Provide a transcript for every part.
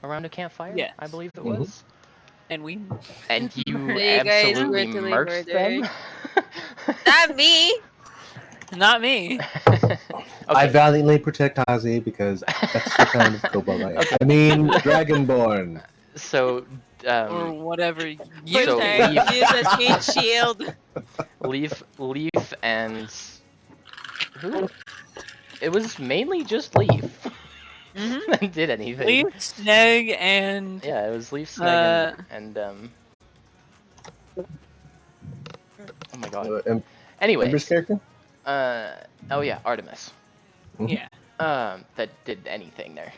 around a campfire. Yes. I believe it was. And we... And you You guys absolutely brutally murked them. murdered. Not me. Not me. I valiantly protect Hazi because that's the kind of kobold I am. Okay. I mean, Dragonborn. So, Or whatever you So think. Leaf- Use a cheat shield. Leaf, and who? It was mainly just Leaf. Mm-hmm. That did anything. Leaf, Snag, and... Yeah, it was Leaf, Snag, and oh my god. Anyways. Ember's character? Oh yeah, Artemis. Yeah. That did anything there.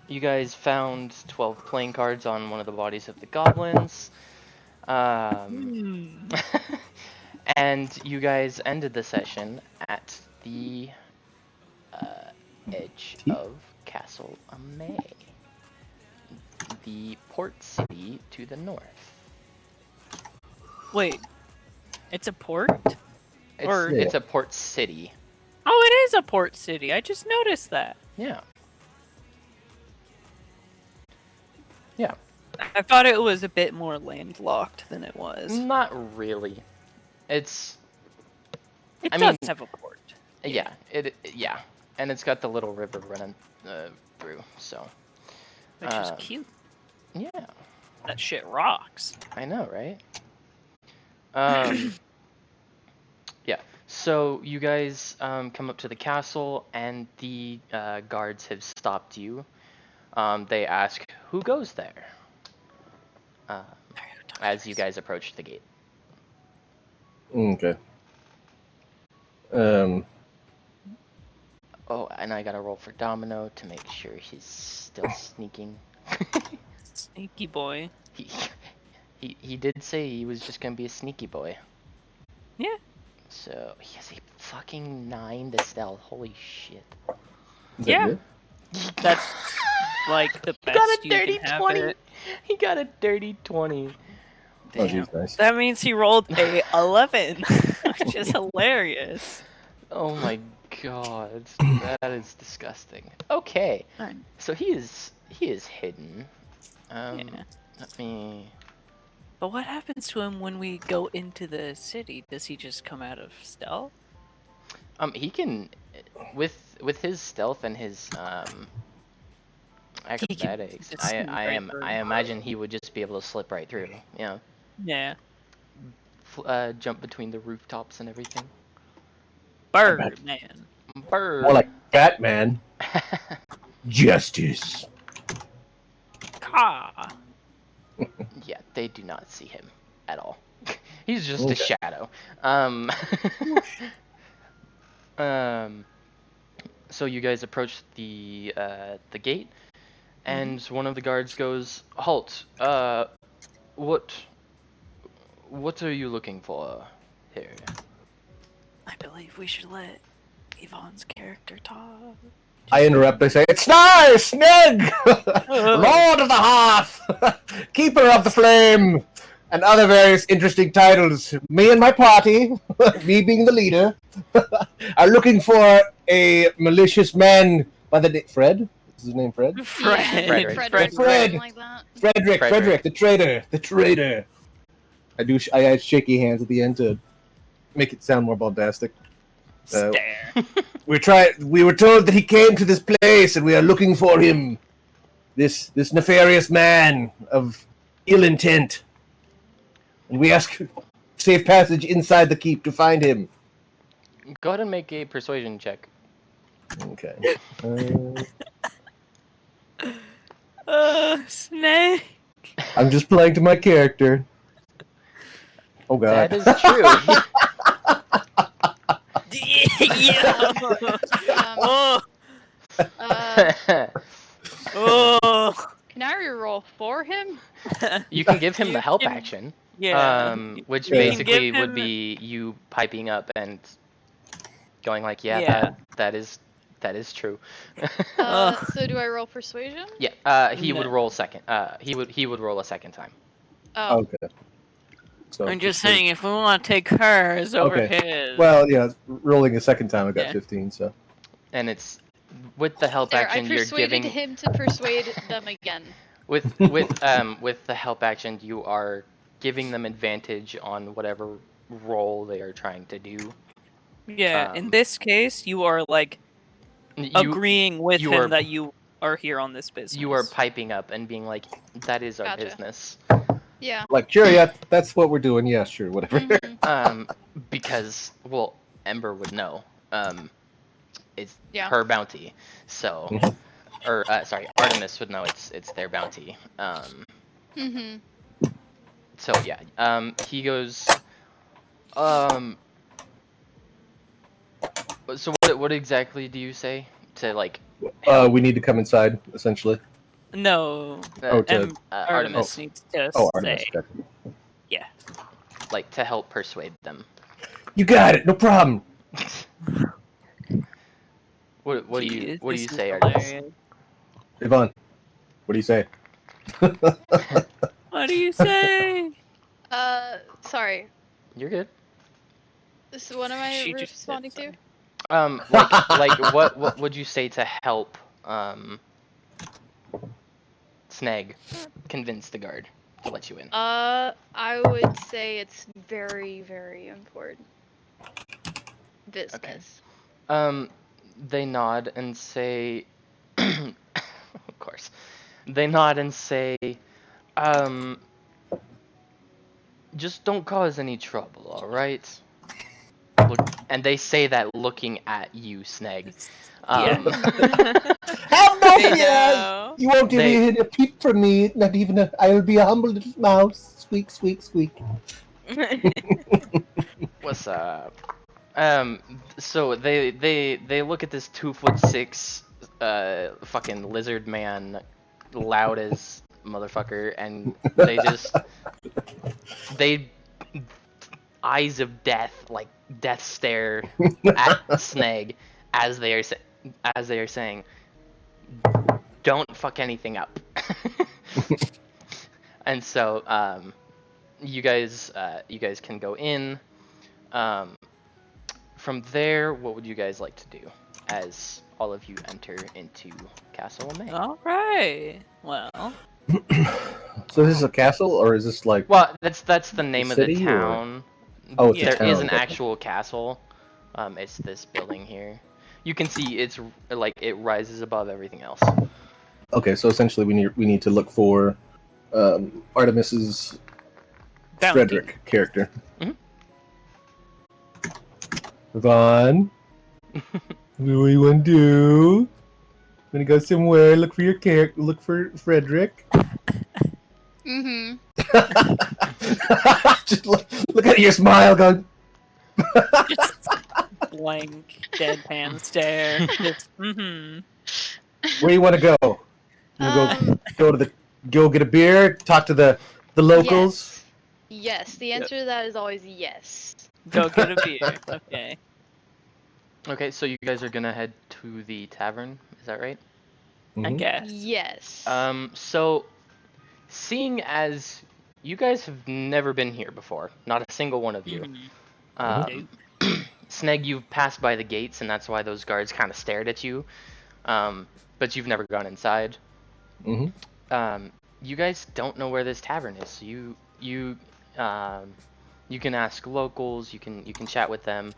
You guys found 12 playing cards on one of the bodies of the goblins. And you guys ended the session at the edge of Castle Amay, the port city to the north. Wait. It's a port? It's a port city. Oh, it is a port city. I just noticed that. Yeah. Yeah. I thought it was a bit more landlocked than it was. Not really. It's. It I does mean, have a port. Yeah. Yeah. And it's got the little river running through, so. Which is cute. Yeah. That shit rocks. I know, right? Yeah. So you guys come up to the castle, and the guards have stopped you. They ask, who goes there? As you guys approach the gate. Okay. Oh, and I gotta roll for Domino to make sure he's still sneaking. Sneaky boy. He did say he was just gonna be a sneaky boy. Yeah. So he has a fucking 9 to stealth. Holy shit. Is that Yeah. good? That's like the He best got a you dirty can have 20. it. He got a dirty 20. Oh, Damn. geez, nice. That means he rolled a 11, which is hilarious. Oh my god, that is disgusting. Okay, Fine. so he is hidden. Yeah. Let me. But what happens to him when we go into the city? Does he just come out of stealth? He can, with his stealth and his acrobatics. just sneak right through. I imagine he would just be able to slip right through. You know, Yeah. jump between the rooftops and everything. Bird, man. Bird. More like Batman. Justice. Caw. Yeah, they do not see him at all. He's just a Okay. shadow. So you guys approach the gate, and one of the guards goes, "Halt! What are you looking for here?" I believe we should let Yvonne's character talk. I interrupt. I say, "It's nice, Snug, Lord of the Hearth, Keeper of the Flame, and other various interesting titles. Me and my party, me being the leader, are looking for a malicious man by the name Fred. Is his name Fred? Fred. Frederick. Something like that. Frederick, the traitor. I add shaky hands at the end to make it sound more bombastic. Stare. We were told that he came to this place, and we are looking for him. This nefarious man of ill intent, and we ask safe passage inside the keep to find him. Go ahead and make a persuasion check. Okay. Snake. I'm just playing to my character. Oh god. That is true. Yeah. Oh. Oh. Can I reroll for him? You can give him You the help can- action. Yeah. Which You can basically give would him- be you piping up and going like, yeah, Yeah. that is true. So do I roll persuasion? Yeah. He would No. roll second. He would roll a second time. Oh. Okay. So I'm just saying, if we want to take hers over Okay. his. Well, yeah, rolling a second time I got Yeah. 15, so. And it's with the help There, I action, you're persuaded giving him to persuade them again. with the help action, you are giving them advantage on whatever role they are trying to do. Yeah, in Um, this case, you are like You agreeing with you him are- that you are here on this business. you are piping up and being like, "That is our Gotcha. business." Yeah. Like, sure, yeah, that's what we're doing. Yeah, sure, whatever. Mhm. Because well, Ember would know. It's Yeah. her bounty. So, Mhm. or sorry, Artemis would know it's their bounty. Mhm. So yeah. He goes. Um. So what exactly do you say to like? We need to come inside, essentially. No, Oh, to Artemis Artemis, needs to oh, Artemis. say, Okay. yeah. like to help persuade them. You got it. No problem. What do Jeez, you this is say, Artemis? hilarious. Yvonne, what do you say? What do you say? Sorry. You're good. So what am I She just said responding to? Like what would you say to help Snag convince the guard to let you in? I would say it's very, very important business. They nod and say, of course, they nod and say, just don't cause any trouble, all right? Look, and they say that looking at you, Snag. Yeah. Have no They fear. know. You won't They- even hear a peep from me. Not even a. I'll be a humble little mouse. Squeak, squeak, squeak. What's up? So they look at this 2'6", fucking lizard man, loud as motherfucker, and they eyes of death, like death stare at Snag as they are saying, "Don't fuck anything up." And so you guys can go in. From there, what would you guys like to do as all of you enter into Castle May? All right. Well, So this is a castle, or is this like? Well, that's the name of the city, or- town. Oh, it's a There is town, an okay. actual castle. It's this building here. You can see it's like it rises above everything else. Okay, so essentially we need to look for Artemis's bounty. Frederick character. Mhm. Vaughn, what do you want to do? Gonna go somewhere. Look for your character. Look for Frederick. Mhm. Just look at your smile, go. Just blank, deadpan stare. Just, Where you want to go? You wanna go get a beer, talk to the locals. Yes. The answer to that is always yes. Go get a beer. Okay. Okay, so you guys are gonna head to the tavern. Is that right? I Mhm. guess. Yes. So seeing as you guys have never been here before, not a single one of you. Mhm. Sneg, you've passed by the gates, and that's why those guards kind of stared at you. But you've never gone inside. Mhm. You guys don't know where this tavern is. So you can ask locals. You can chat with them.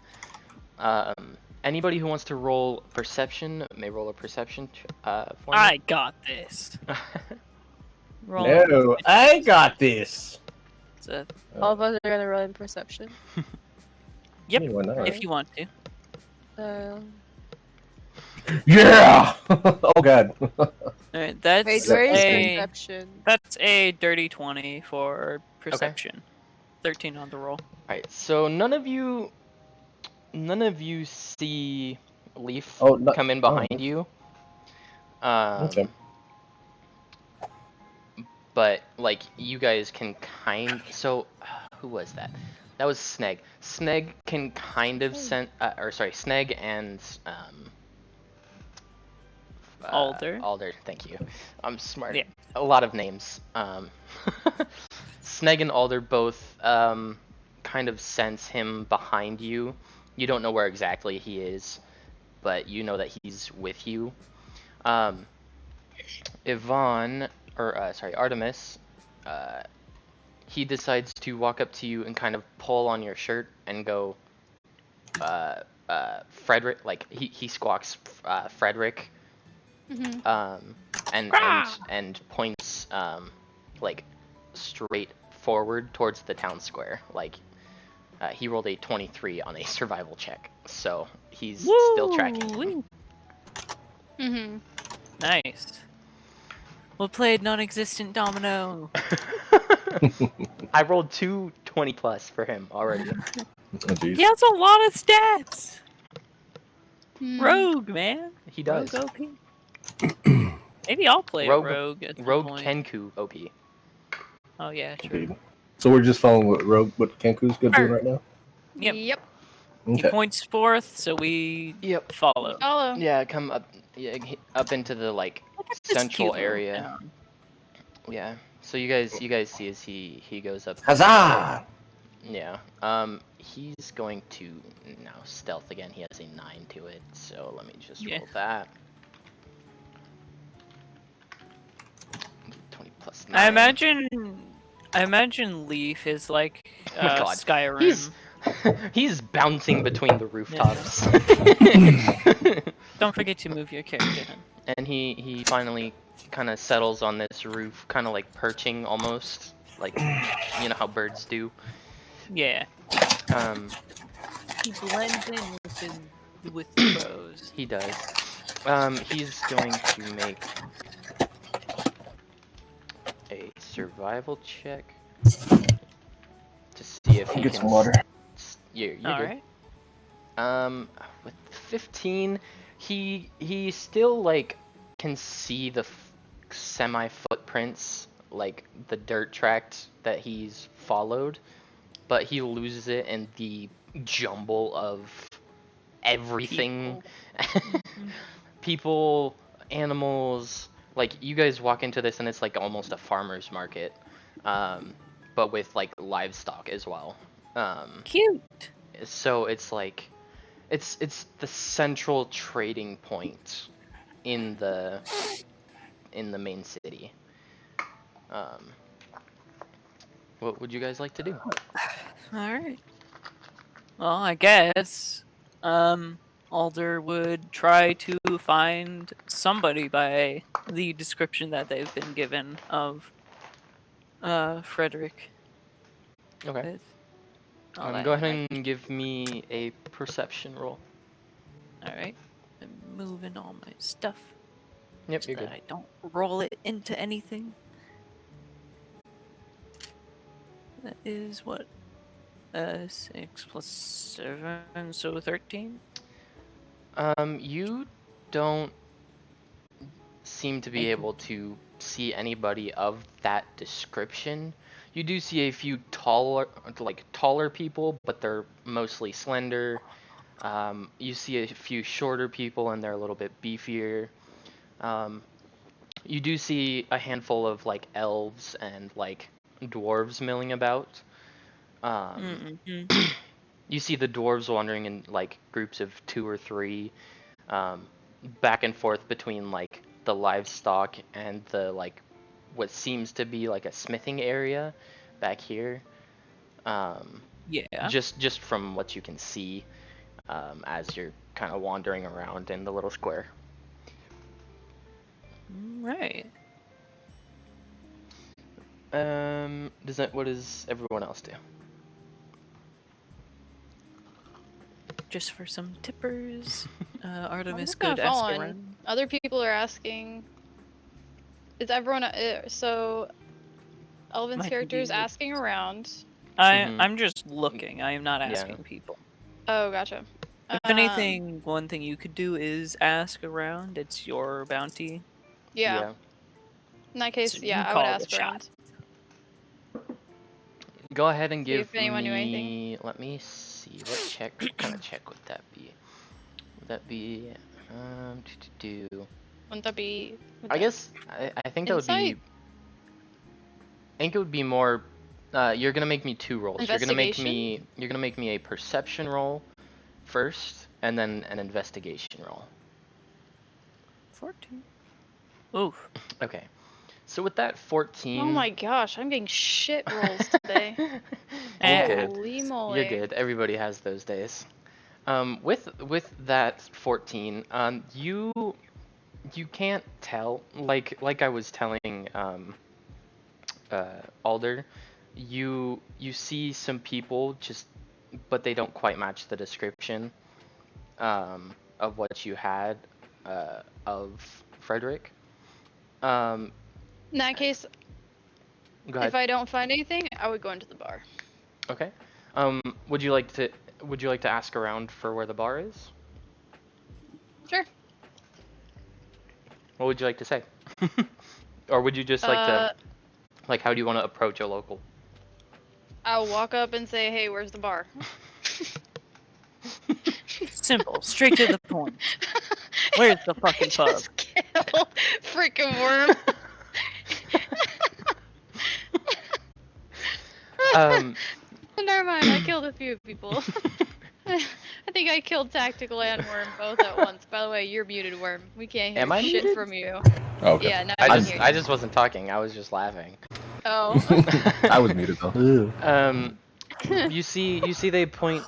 Anybody who wants to roll perception may roll a perception for me. I got this. Roll. No, I got this. It's a- All of us are gonna roll in perception. Yep, Yeah, why not? if you want to. Yeah. Oh god. Alright, that's Wait, where is a perception? that's a dirty 20 for perception. 13 on the roll. Alright, so none of you see Leaf Oh, no- come in behind you. Okay. But like you guys can so who was that? That was Sneg. Sneg can kind of Sneg and Alder. Alder, thank you. I'm smart. Yeah. A lot of names. Sneg and Alder both kind of sense him behind you. You don't know where exactly he is. but you know that he's with you. Yvonne, or sorry, Artemis, he decides to walk up to you and kind of pull on your shirt and go, Frederick, like he squawks, Frederick, and points like straight forward towards the town square. Like he rolled a 23 on a survival check, so he's still tracking him. Nice. Well played, non-existent domino. I rolled 2 20 plus for him already. Oh, geez. He has a lot of stats. Hmm. Rogue, man. He does. Rogue OP. Maybe I'll play Rogue at some Rogue point. Kenku OP. Oh yeah, true. Okay. So we're just following what Kenku's doing right now? Yep. Yep. He Okay. points forth, so we follow. Follow. Yeah, come up, up into the like Look at this central cute little area. town. Yeah. So you guys see as he goes up. Huzzah! Yeah. He's going to now stealth again. He has a 9 to it. So let me just roll that. 20 plus 9. I imagine Leaf is like Oh my God. Skyrim. He's bouncing between the rooftops. Don't forget to move your character. And he finally kind of settles on this roof, kind of like perching almost, like you know how birds do. Yeah. He blends in with the crows. He does. He's going to make a survival check to see if he Get can. some water. You're good. Alright. With 15, he still like can see the semi footprints, like the dirt tracks that he's followed, but he loses it in the jumble of everything. People, animals. Like you guys walk into this and it's like almost a farmer's market, but with like livestock as well. Cute. So it's like it's the central trading point in the main city. What would you guys like to do? Alright. Well, I guess Alder would try to find somebody by the description that they've been given of Frederick. Okay. With all that Go ahead information. and give me a perception roll. Alright. I'm moving all my stuff Yep, so you're that good. I don't roll it into anything. That is what? 6 plus 7, so 13? You don't seem to be able to see anybody of that description. You do see a few taller people, but they're mostly slender. You see a few shorter people, and they're a little bit beefier. You do see a handful of like elves and like dwarves milling about. You see the dwarves wandering in like groups of 2 or 3, back and forth between like the livestock and the like what seems to be like a smithing area back here. Yeah. Just from what you can see, as you're kind of wandering around in the little square. Right. What does everyone else do? Just for some tippers. Artemis just gonna could ask follow on. around. Other people are asking. Is everyone so? Elvin's Might character is be- asking around. Mhm. I'm just looking. I am not Yeah. asking people. Oh, gotcha. If anything, one thing you could do is ask around. It's your bounty. Yeah. In that case, So yeah, you I would call the ask around. Go ahead and See give if anyone knew anything. me. Let me see. What kind of check would that be? Would that be Wouldn't that be? I guess I think that would be. Insight? I think it would be more. You're gonna make me 2 rolls. You're gonna make Investigation? me a perception roll first, and then an investigation roll. 14. Oof. Okay. So with that 14... Oh my gosh, I'm getting shit rolls today. You're good. Holy moly. You're good. Everybody has those days. With that 14, you can't tell. Like I was telling Alder, you see some people but they don't quite match the description of what you had of Frederick. In that case, Go ahead. if I don't find anything, I would go into the bar. Okay. Would you like to ask around for where the bar is? Sure. What would you like to say? Or would you just like to, how do you want to approach a local? I'll walk up and say, hey, where's the bar? Simple, straight to the point. Where's the fucking pub? Just kill freaking worm. Never mind, I killed a few people. I think I killed Tactical and Worm both at once. By the way, you're muted, Worm. We can't hear Am I shit muted? from you. Okay. Yeah, now I can hear you. I just wasn't talking. I was just laughing. Oh. I was muted though. You see they point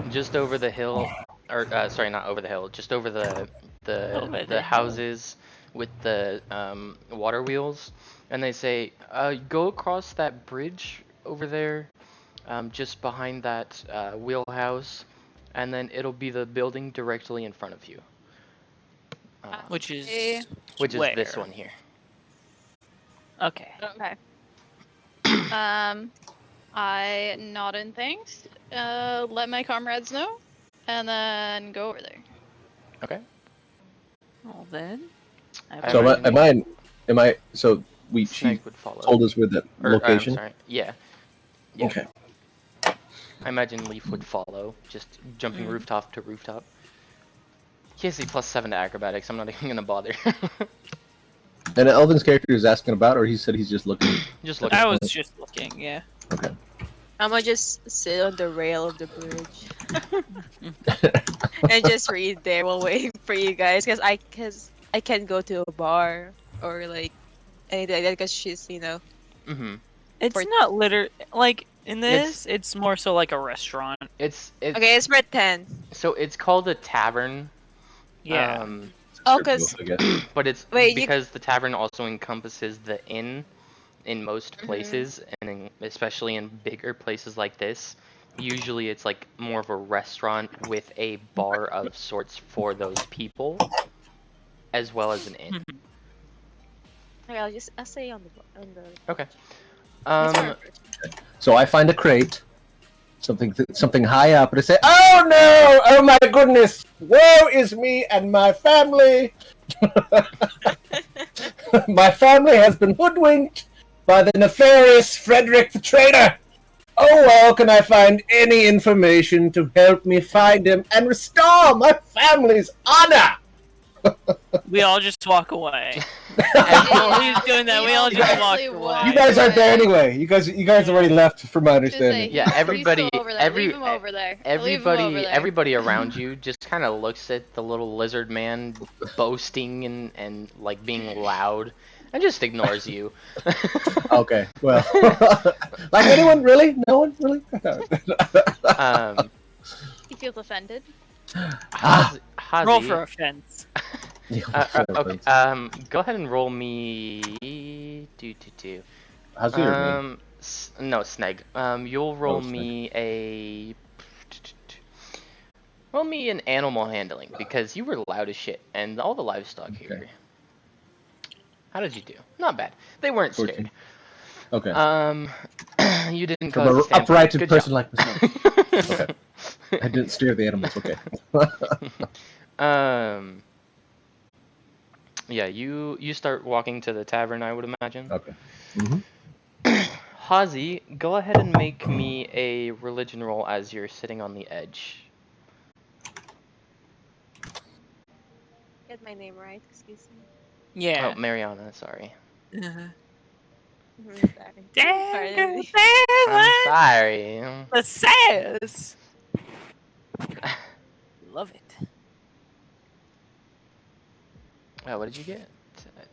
just over the hill, or sorry, not over the hill, just over the houses with the water wheels, and they say, go across that bridge over there, just behind that wheelhouse, and then it'll be the building directly in front of you. Which is Which where? is this one here. Okay. Okay. I nod in thanks, let my comrades know, and then go over there. Okay. Well then. So am I? So she Snake would follow. told us where the location. I'm sorry. Yeah. Okay. I imagine Leaf would follow, just jumping rooftop to rooftop. He has a +7 to acrobatics. I'm not even gonna bother. And Elvin's character is asking about, or he said he's just looking. Just looking. I was just looking, yeah. Okay. I'm gonna just sit on the rail of the bridge and just read there while waiting for you guys, because I can't go to a bar or like anything like that because she's Mm-hmm. It's For- not like in this. It's more so like a restaurant. It's Okay, it's pretend. So it's called a tavern. Yeah. Oh, 'cause- I guess. But it's Wait, because the tavern also encompasses the inn in most places, and especially in bigger places like this. Usually it's like more of a restaurant with a bar of sorts for those people, as well as an inn. Okay, I'll stay on the. Okay. It's fine. So I find a crate, something high up, and I say, "Oh no! Oh my goodness! Woe is me and my family! My family has been hoodwinked by the nefarious Frederick the Traitor. Oh well, can I find any information to help me find him and restore my family's honor?" We all just walk away. Yeah, While he's doing that, we all just walk honestly away. walk You guys aren't there anyway. You guys already left, from my Just say, understanding. Yeah, "He's everybody- still over there. every- Leave him over there. Leave him over there." Everybody around you just kind of looks at the little lizard man boasting and like being loud, and just ignores you. Okay, well, like anyone really? No one really? He feels offended. Hazi, Roll for offense. okay. Go ahead and roll me. How's your name? No, Sneg. You'll roll Sneg. me a. Roll me an animal handling because you were loud as shit, and all the livestock here. Okay. How did you do? Not bad. They weren't 14. scared. Okay. You didn't From cause an a stampede. upright Good person job. like myself. Okay. I didn't steer the animals. Okay. Yeah, you start walking to the tavern, I would imagine. Okay. Mm-hmm. Hazi, go ahead and make me a religion roll as you're sitting on the edge. Get my name right, excuse me. Yeah. Oh, Mariana, sorry. Sorry. Damn, I'm sorry. the sass. love it. What did you get?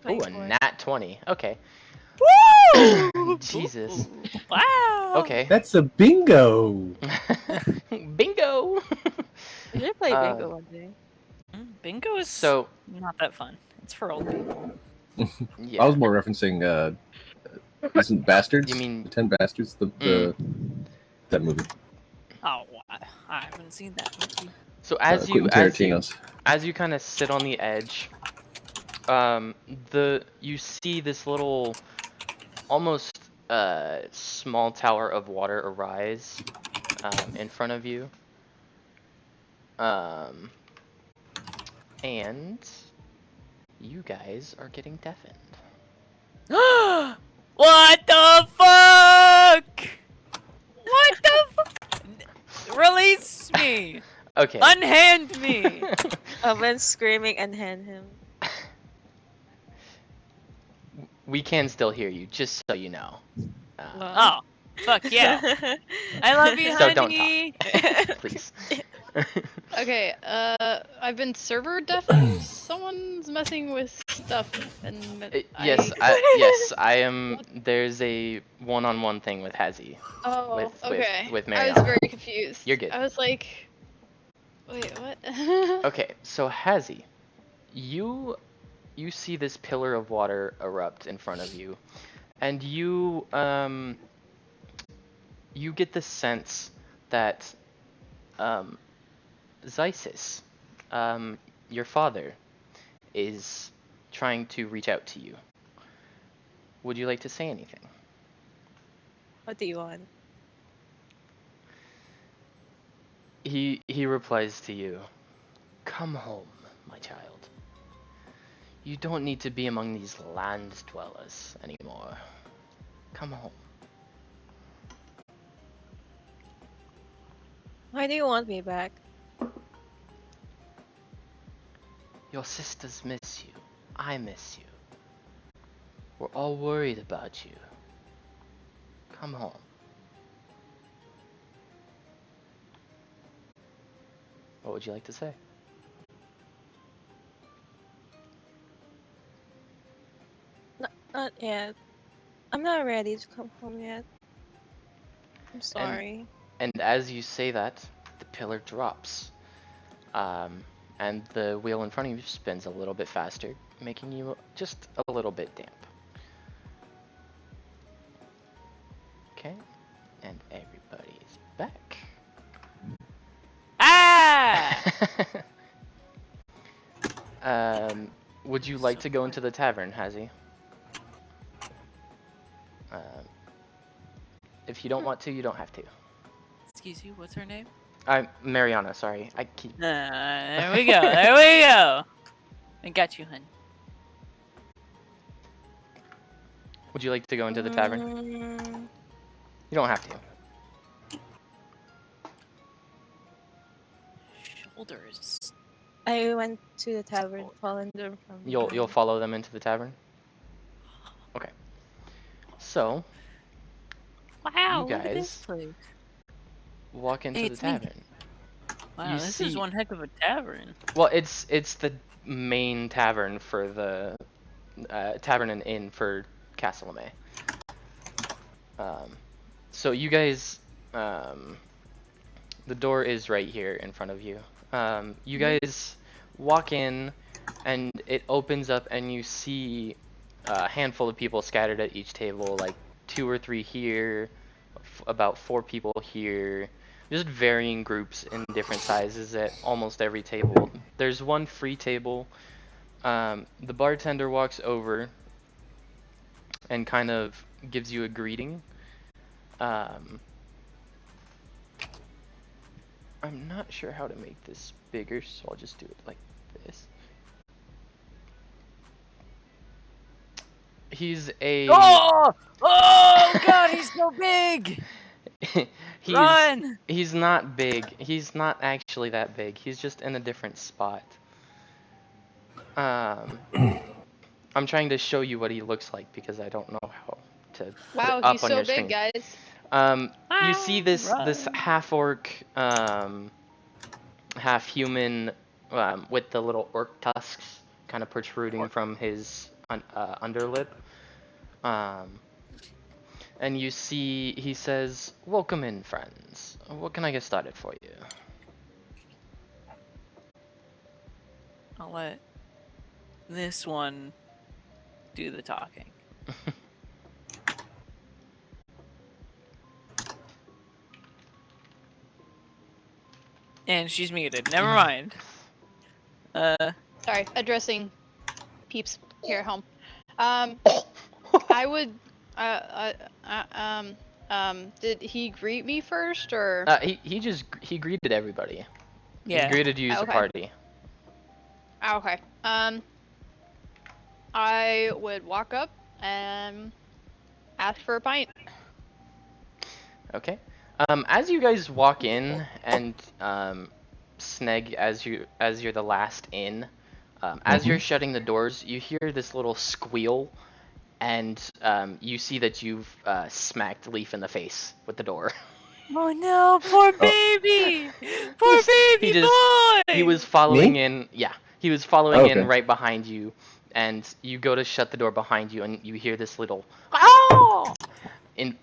Oh, a 24. nat 20. Okay. Woo! Jesus. Wow. Okay. That's a bingo. Bingo. I should play Um, bingo one day. Bingo is So not that fun. It's for old people. I yeah. was more referencing Isn't Bastards? You mean- The 10 Bastards? That movie. Oh, I haven't seen that movie. So Quentin Tarantino's. as you kind of sit on the edge, you see this little, almost small tower of water arise in front of you, and you guys are getting deafened. What the fuck? What the fuck? Release me! Okay. Unhand me! Owen screaming and hand him. We can still hear you, just so you know. Oh, fuck yeah. I love you, So don't honey. Please. Okay, I've been server deafened. Someone's messing with stuff, and Yes, I am. There's a one-on-one thing with Hazi. Oh, okay. with I Mariana. was very confused. You're good. I was like, wait, what? Okay, so Hazi, you see this pillar of water erupt in front of you, and you get the sense that Zysis, your father, is trying to reach out to you. Would you like to say anything? What do you want? He replies to you, "Come home, my child. You don't need to be among these land dwellers anymore. Come home." Why do you want me back? Your sisters miss you. I miss you. We're all worried about you. Come home. What would you like to say? Not yet. I'm not ready to come home yet. I'm sorry. And as you say that, the pillar drops. And the wheel in front of you spins a little bit faster, making you just a little bit damp. Okay, and everybody's back. Ah! Would you like to go into the tavern, Hazi? If you don't want to, you don't have to. Excuse you, what's her name? Mariana, sorry. I keep... There we go, there we go. I got you, hun. Would you like to go into the tavern? You don't have to. Shoulders. I went to the tavern, following them from. You'll follow them into the tavern? Okay. So, Wow, you look at this guys place. walk into Hey, the it's me. tavern. Wow, you this see- is one heck of a tavern. Well, it's the main tavern for the tavern and inn for Castle LeMay. So you guys, the door is right here in front of you. You guys walk in, and it opens up, and you see a handful of people scattered at each table, like 2 or 3 here, about 4 people here. Just varying groups in different sizes at almost every table. There's one free table. The bartender walks over and kind of gives you a greeting. I'm not sure how to make this bigger, so I'll just do it like this. He's a... Oh! Oh god, he's so big! Run! He's not big. He's not actually that big. He's just in a different spot. I'm trying to show you what he looks like because I don't know how to put Wow, it up he's on so your big, screen. guys. You see this Run. half orc half human, with the little orc tusks kind of protruding from his underlip. And you see, he says, "Welcome in, friends. What can I get started for you?" I'll let this one do the talking. And she's muted. Never mind. Sorry, addressing peeps here at home. I would. Did he greet me first, or? He greeted everybody. Yeah. He greeted you as a Okay. party. Okay. I would walk up and ask for a pint. Okay. As you guys walk in, and Sneg, as you're the last in, as you're shutting the doors, you hear this little squeal, and you see that you've smacked Leaf in the face with the door. Oh no, poor baby! Poor baby boy! He was following Me? in. Yeah, he was following in Okay. right behind you, and you go to shut the door behind you, and you hear this little "ah!"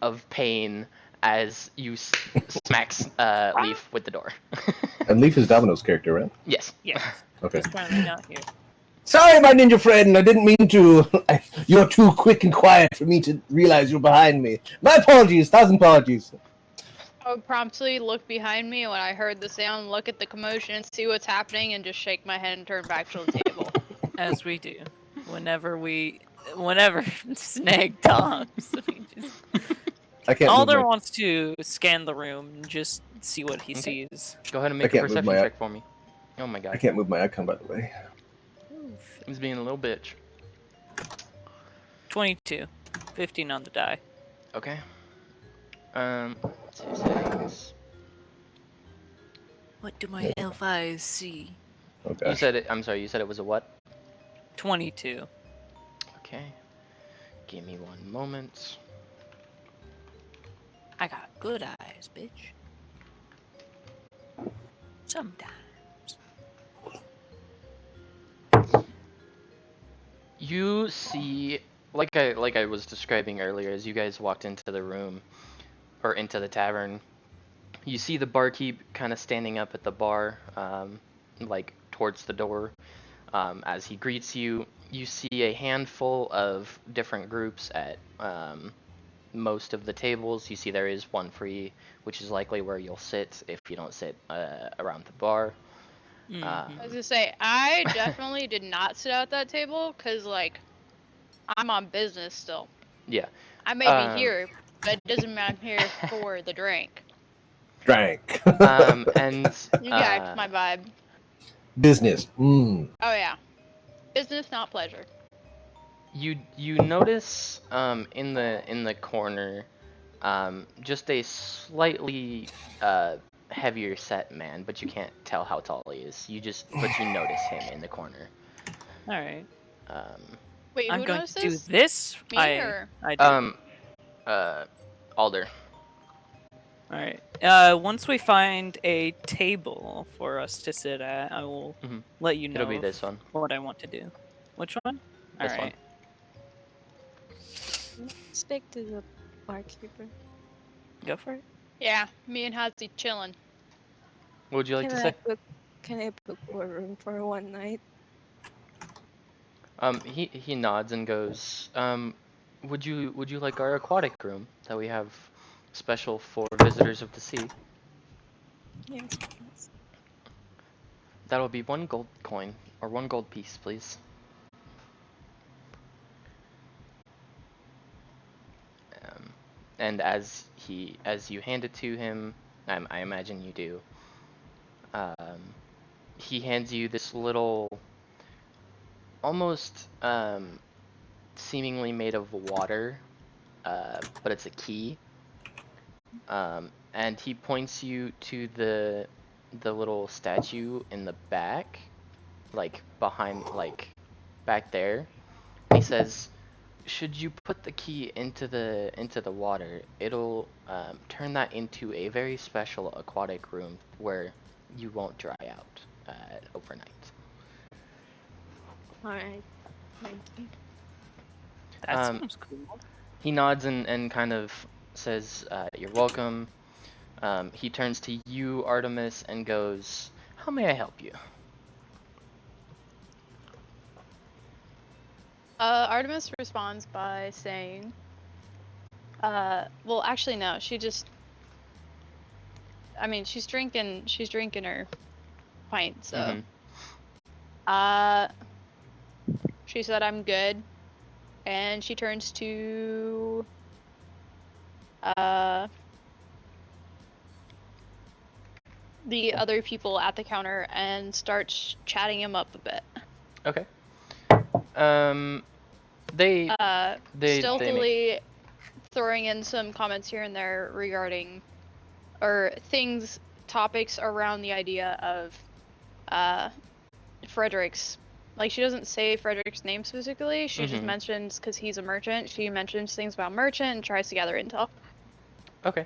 of pain as you smack Leaf with the door. And Leaf is Domino's character, right? Yes. Yes. Okay. He's currently not here. Sorry, my ninja friend. I didn't mean to. You're too quick and quiet for me to realize you're behind me. My apologies. 1,000 apologies. I would promptly look behind me when I heard the sound, look at the commotion, see what's happening, and just shake my head and turn back to the table. As we do. Whenever Snag talks. I can't. Alder move my, wants to scan the room and just see what he Okay. sees. Go ahead and I make a can't move perception my- check for me. Oh my I god. can't move my icon, by the way. He's being a little bitch. 22. 15 on the die. Okay. 2 seconds. What do my elf eyes see? Okay. You said it. I'm sorry. You said it was a what? 22. Okay. Give me 1 moment. I got good eyes, bitch. Sometimes. You see, like I was describing earlier, as you guys walked into the room, or into the tavern, you see the barkeep kind of standing up at the bar, like towards the door. As he greets you, you see a handful of different groups at most of the tables. You see there is one free, which is likely where you'll sit if you don't sit around the bar. I was gonna say, I definitely did not sit at that table, because, like, I'm on business still. Yeah. I may be here, but it doesn't mean I'm here for the drink. Drank. And You got my vibe. Business. Oh yeah. Business, not pleasure. you notice in the corner just a slightly heavier set man, but you can't tell how tall he is. But you notice him in the corner. Alright. Wait, who I'm going knows to do this? this. Me or? I do. Alder. Alright. Once we find a table for us to sit at, I will let you know It'll be this one. what I want to do. Which one? This Alright. Speak to the barkeeper. Go for it. Yeah, me and Hazi chilling. What would you like to Can say? Can I book a room for one night? He nods and goes, would you like our aquatic room that we have special for visitors of the sea? Yes, please. That'll be 1 gold coin, or 1 gold piece, please. And as you hand it to him, I imagine you do, he hands you this little, almost seemingly made of water, but it's a key. And he points you to the little statue in the back, like behind, like back there. And he says, should you put the key into the water, it'll turn that into a very special aquatic room where you won't dry out overnight. Alright. Thank you. That Um, seems cool. He nods and kind of says, "You're welcome." He turns to you, Artemis, and goes, "How may I help you?" Artemis responds by saying, well, actually, no. She just, I mean, she's drinking her pint, so. Mhm. She said, "I'm good," and she turns to, the other people at the counter and starts chatting him up a bit. Okay. They Stealthily throwing in some comments here and there regarding, or things, topics around the idea of, Frederick's. Like, she doesn't say Frederick's name specifically, she just Mhm. mentions, because he's a merchant, she mentions things about merchant and tries to gather intel. Okay.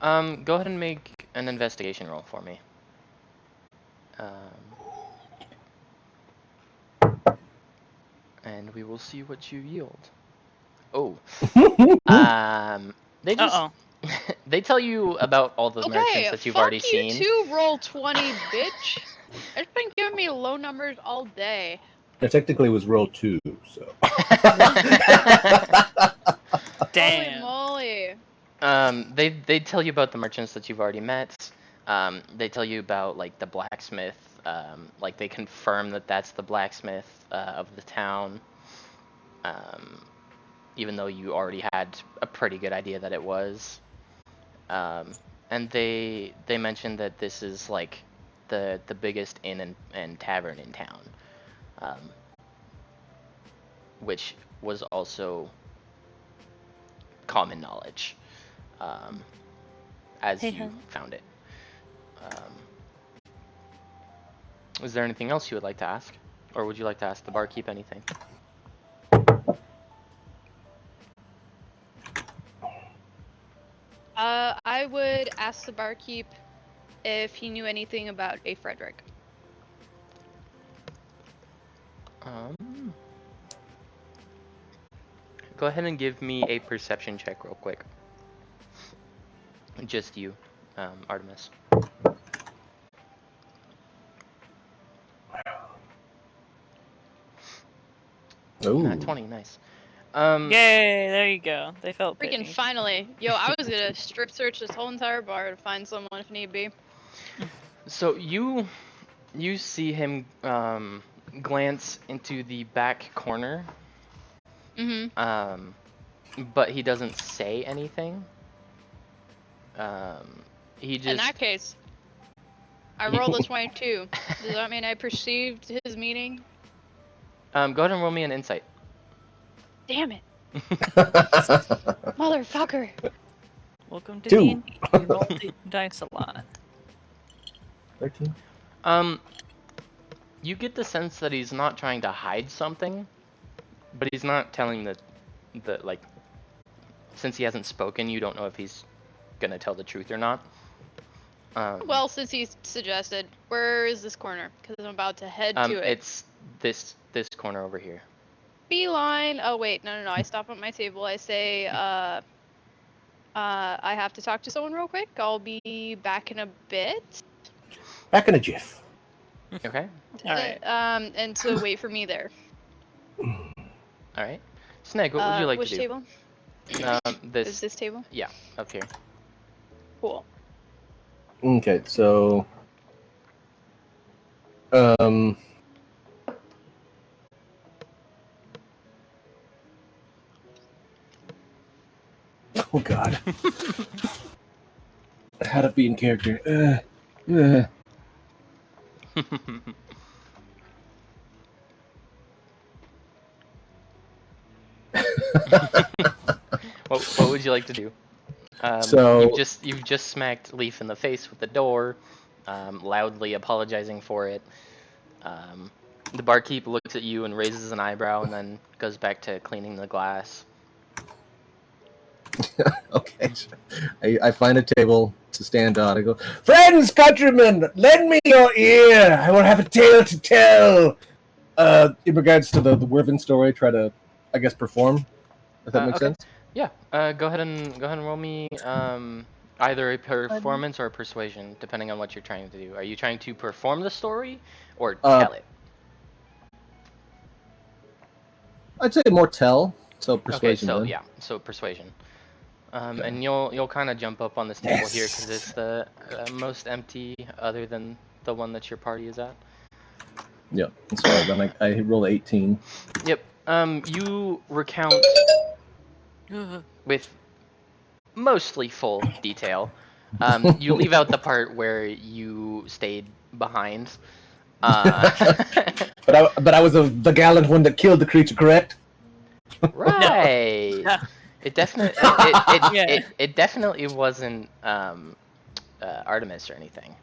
Go ahead and make an investigation roll for me. And we will see what you yield. Oh. They just Uh-oh. they tell you about all the merchants that you've fuck already you seen. too, roll 20, bitch. It's been giving me low numbers all day. It technically was roll 2, so. Damn. Holy moly. They tell you about the merchants that you've already met. They tell you about like the blacksmith. Like they confirm that that's the blacksmith of the town. Even though you already had a pretty good idea that it was. And they mentioned that this is like the biggest inn and tavern in town. Which was also common knowledge. As Hey, you hun. found it. Is there anything else you would like to ask? Or would you like to ask the barkeep anything? I would ask the barkeep if he knew anything about a Frederick. Go ahead and give me a perception check real quick. Just you, Artemis. Ooh. 20, nice. Yay, there you go. They felt Freaking pity. finally. Yo, I was gonna strip search this whole entire bar to find someone if need be. So you see him glance into the back corner. Mm-hmm. But he doesn't say anything. He just. In that case, I rolled a 22. Does that mean I perceived his meaning? Go ahead and roll me an insight. Damn it. Motherfucker. Welcome to 2. D&D. You roll dice a lot. 13. You get the sense that he's not trying to hide something, but he's not telling the like, since he hasn't spoken, you don't know if he's gonna tell the truth or not. Well, since he suggested, where is this corner? Because I'm about to head to it. It's this corner over here. Beeline. Oh wait, no. I stop at my table. I say, I have to talk to someone real quick. I'll be back in a bit. Back in a jiff. Okay. All right. And to wait for me there. All right. Snag, what would you like which to do? table? Is this table? Yeah, up here. Cool. Okay, so. Oh god. How to be in character. What would you like to do? So you've just smacked Leaf in the face with the door, loudly apologizing for it. The barkeep looks at you and raises an eyebrow, and then goes back to cleaning the glass. Okay. I find a table to stand on. I go, friends, countrymen, lend me your ear. I will have a tale to tell. In regards to the Werven story, try to, I guess, perform. If that makes Okay. sense. Yeah. Go ahead and roll me either a performance or a persuasion, depending on what you're trying to do. Are you trying to perform the story or tell it? I'd say more tell. So Okay, persuasion. so then. yeah, so persuasion. Okay. And you'll kind of jump up on this table here Yes. because it's the most empty, other than the one that your party is at. Yep. So then I roll 18. Yep. You recount with mostly full detail. You leave out the part where you stayed behind. But I was the gallant one that killed the creature, correct? Right. No. It definitely Yeah. it definitely wasn't Artemis or anything.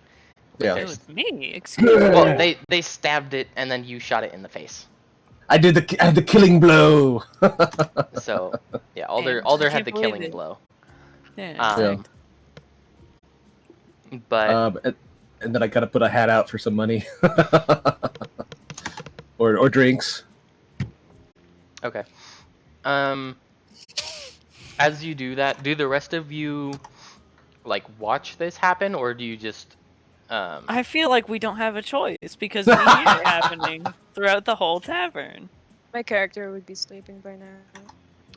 Yeah. It was me. Excuse me. Well, they stabbed it and then you shot it in the face. I had the killing blow. So yeah, Damn, Alder I had can't the believe killing it. blow. Yeah. But And then I gotta put a hat out for some money, or drinks. okay. As you do that, do the rest of you like watch this happen, or do you just I feel like we don't have a choice because we hear it happening throughout the whole tavern. My character would be sleeping by now.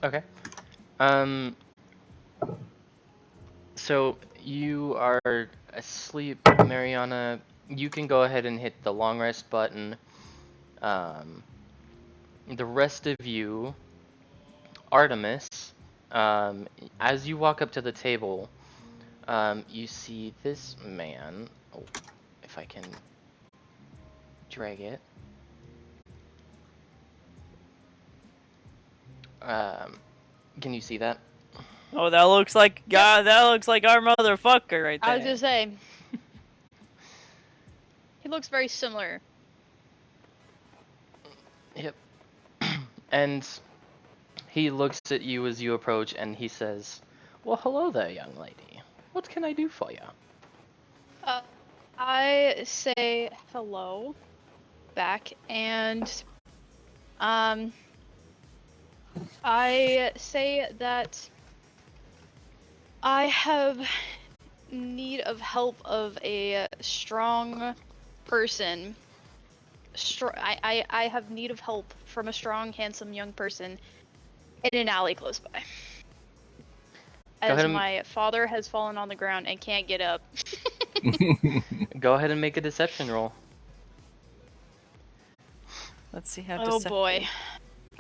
Okay. So you are asleep, Mariana. You can go ahead and hit the long rest button. The rest of you, Artemis, as you walk up to the table, you see this man. Oh, if I can drag it. Can you see that? Oh, that looks like God. That looks like our motherfucker right there. I was gonna say. He looks very similar. Yep. And he looks at you as you approach and he says, "Well, hello there, young lady. What can I do for you?" I say hello back and I say that I have need of help of a strong person. I have need of help from a strong, handsome young person in an alley close by. As my father has fallen on the ground and can't get up. Go ahead and make a deception roll. Let's see how. Oh boy,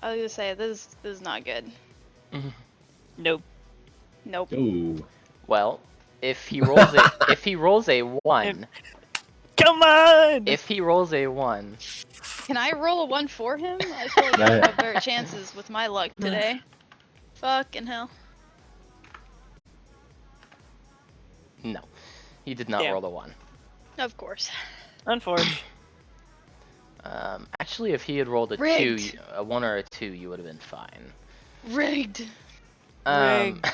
I was gonna say this is not good. Nope. Nope. Ooh. Well, if he rolls a 1, come on. if he rolls a 1, Can I roll a 1 for him? I feel like I have better chances with my luck today. Fucking hell. no, he did not roll a 1. Of course. Unfortunately. Actually, if he had rolled a Rigged. 2, a 1 or a 2, you would have been fine. Rigged. Rigged.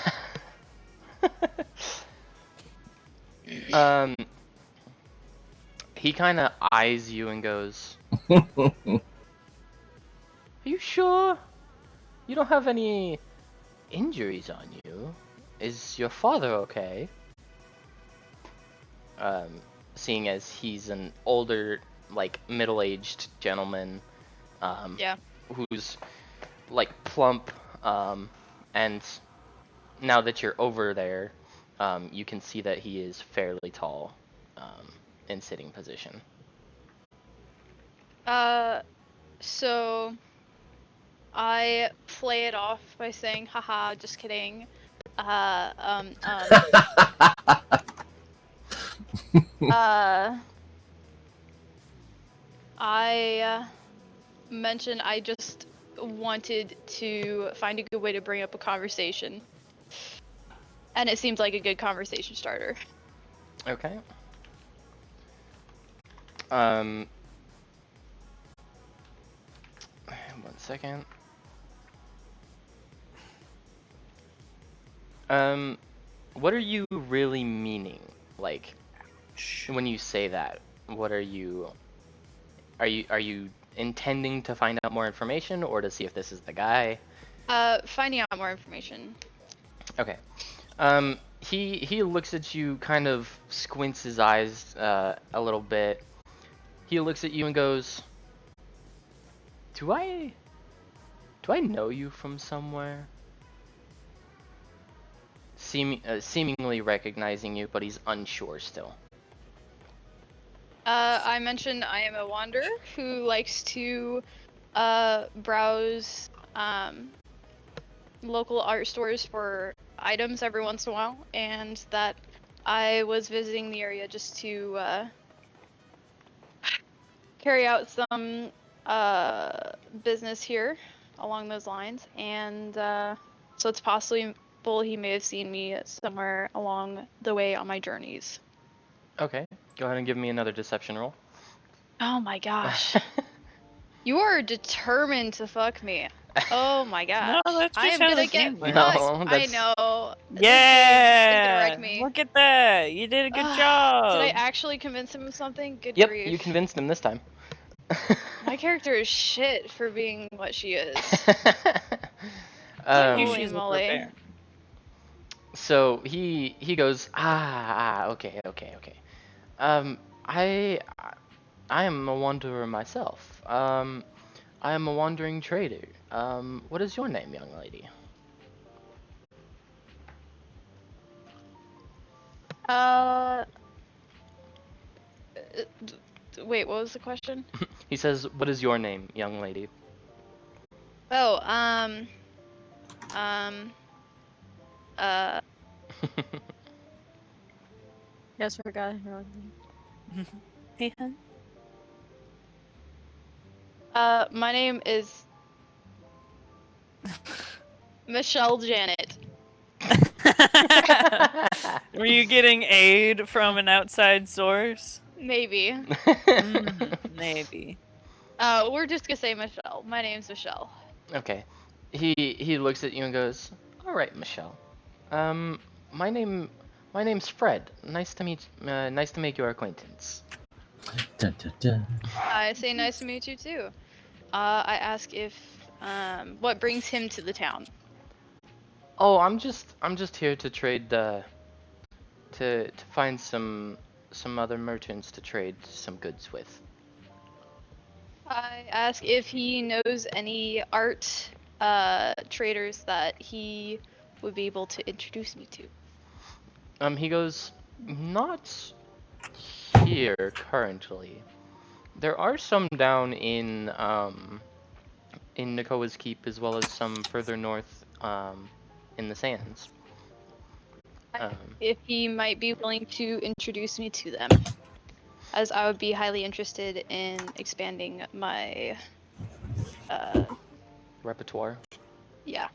He kind of eyes you and goes, "Are you sure? You don't have any injuries on you? Is your father okay?" Seeing as he's an older, like, middle-aged gentleman, Yeah. who's, like, plump, and now that you're over there, you can see that he is fairly tall, in sitting position. So I play it off by saying, haha, just kidding. I mentioned I just wanted to find a good way to bring up a conversation. And it seems like a good conversation starter. Okay. 1 second. What are you really meaning? Like, when you say that, what are you... Are you intending to find out more information, or to see if this is the guy? Finding out more information. Okay. He looks at you, kind of squints his eyes a little bit. He looks at you and goes, Do I know you from somewhere? Seemingly recognizing you, but he's unsure still. I mentioned I am a wanderer who likes to browse local art stores for items every once in a while, and that I was visiting the area just to carry out some business here along those lines, and so it's possible he may have seen me somewhere along the way on my journeys. Okay, go ahead and give me another deception roll. Oh my gosh. You are determined to fuck me. Oh my gosh. No, that's I just am how gonna the get game works. fucked. No, I that's- know. This game is Yeah! gonna wreck me. Look at that! You did a good Ugh, job! Did I actually convince him of something? Good Yep, grief. you convinced him this time. My character is shit for being what she is. You Holy she's a moly. bear. So he goes, okay. I am a wanderer myself. I am a wandering trader. What is your name, young lady? Wait, what was the question? He says, what is your name, young lady? Oh, Just forgot her name. Hey, hun. my name is Michelle Janet. Were you getting aid from an outside source? Maybe. Maybe. We're just gonna say Michelle. My name's Michelle. Okay. He looks at you and goes, all right, Michelle. My name's Fred. Nice to make your acquaintance. Dun, dun, dun. I say nice to meet you too. I ask if what brings him to the town. Oh, I'm just here to trade to find some other merchants to trade some goods with. I ask if he knows any art traders that he would be able to introduce me to. He goes, not here currently. There are some down in Nakoa's Keep, as well as some further north in the sands. If he might be willing to introduce me to them, as I would be highly interested in expanding my Repertoire. yeah.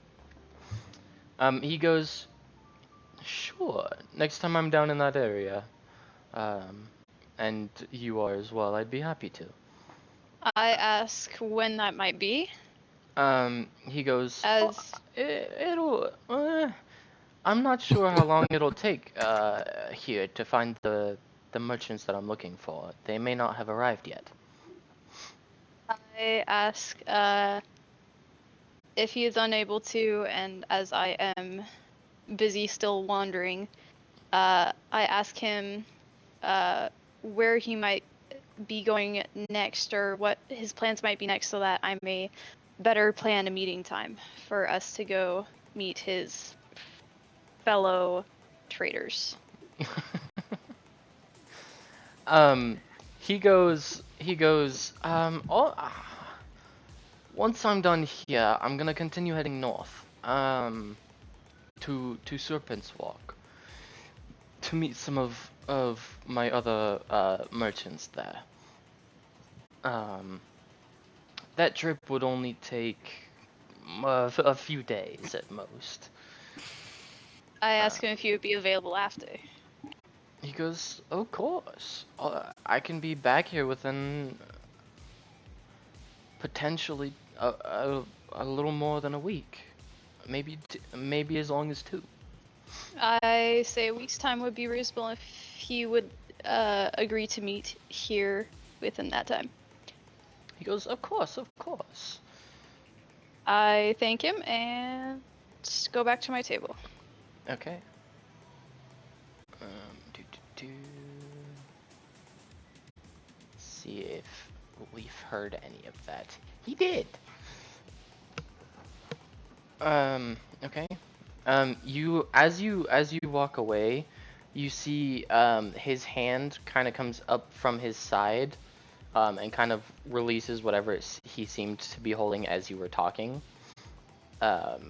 He goes, sure, next time I'm down in that area, and you are as well, I'd be happy to. I ask when that might be. He goes, As it'll, I'm not sure how long it'll take, here to find the merchants that I'm looking for. They may not have arrived yet. I ask if he is unable to, and as I am busy still wandering, I ask him where he might be going next, or what his plans might be next, so that I may better plan a meeting time for us to go meet his fellow traders. He goes, once I'm done here, I'm gonna continue heading north, to Serpent's Walk, to meet some of my other, merchants there. That trip would only take a few days at most. I ask him if he would be available after. He goes, of course. I can be back here within potentially a little more than a week. Maybe as long as 2. I say a week's time would be reasonable if he would agree to meet here within that time. He goes, of course, of course. I thank him and go back to my table. Okay. Do, do, do. See if we've heard any of that. He did. Okay. You as you walk away, you see his hand kind of comes up from his side, and kind of releases whatever he seemed to be holding as you were talking. But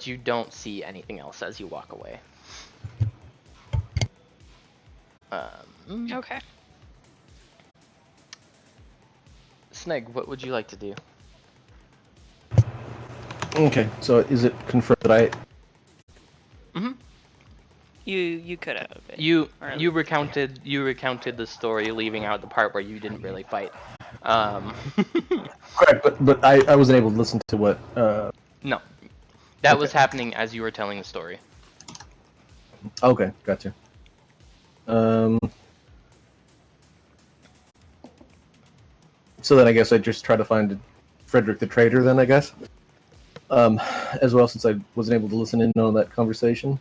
you don't see anything else as you walk away. Okay. Sneg, what would you like to do? Okay, so is it confirmed that I... Mm-hmm. You could have it. You recounted the story, leaving out the part where you didn't really fight. Correct, but I wasn't able to listen to what... No, that was Okay. happening as you were telling the story. Okay, gotcha. So then I guess I just try to find Frederick the traitor then, I guess. As well, since I wasn't able to listen in on that conversation.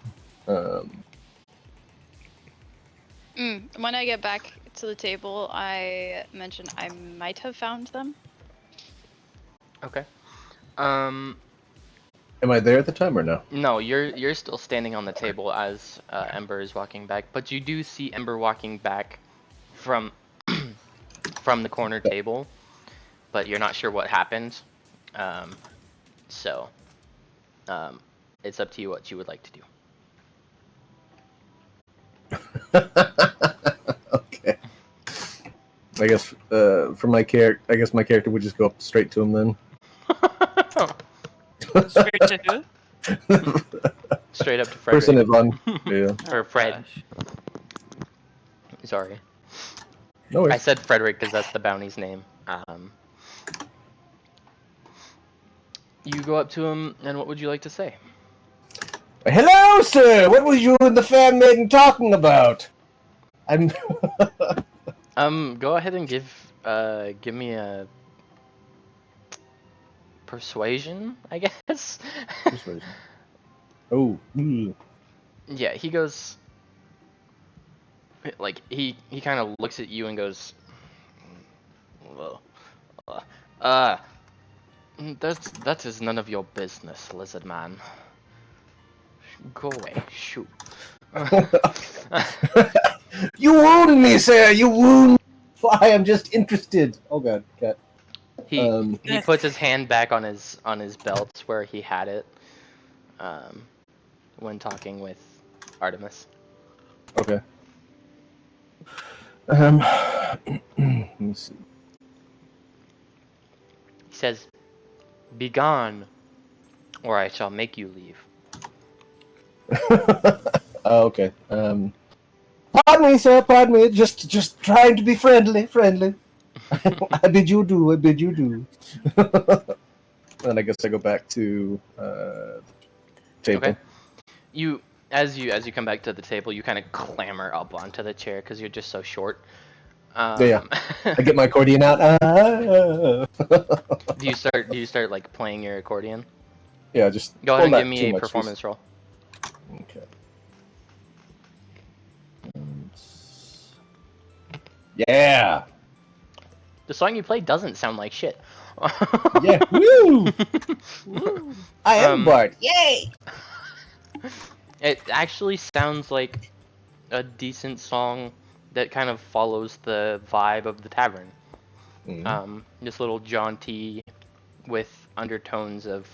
When I get back to the table, I mentioned I might have found them. Okay. Am I there at the time or no? No, you're still standing on the table as Ember is walking back, but you do see Ember walking back from from the corner table, but you're not sure what happened. So it's up to you what you would like to do. Okay. I guess for my character, my character would just go up straight to him then. Straight to who? Straight up to Frederick. Person Yvonne. Yeah. Or Fred. Gosh. Sorry. No I worries. said Frederick because that's the bounty's name. You go up to him, and what would you like to say? Hello, sir! What was you and the fan maiden talking about? I'm... Go ahead and give me a persuasion, I guess. Oh. Yeah, he goes. Like he kind of looks at you and goes, "Well, that is none of your business, lizard man. Go away, shoot." You wound me, sir! You wound... I am just interested. Oh god, cat. He puts his hand back on his belt where he had it when talking with Artemis. Okay. Let me see. He says, "Begone, or I shall make you leave." Oh, okay. Pardon me, sir. Pardon me. Just trying to be friendly. I bid you do. And I guess I go back to table. Okay. As you come back to the table, you kind of clamber up onto the chair because you're just so short. Yeah. I get my accordion out. Do you start like playing your accordion? Yeah, just Go ahead and pull give that me too a much. performance roll. Okay. Yeah. The song you play doesn't sound like shit. Yeah. Woo! Woo! I am Bart. Yay! It actually sounds like a decent song that kind of follows the vibe of the tavern. This little jaunty with undertones of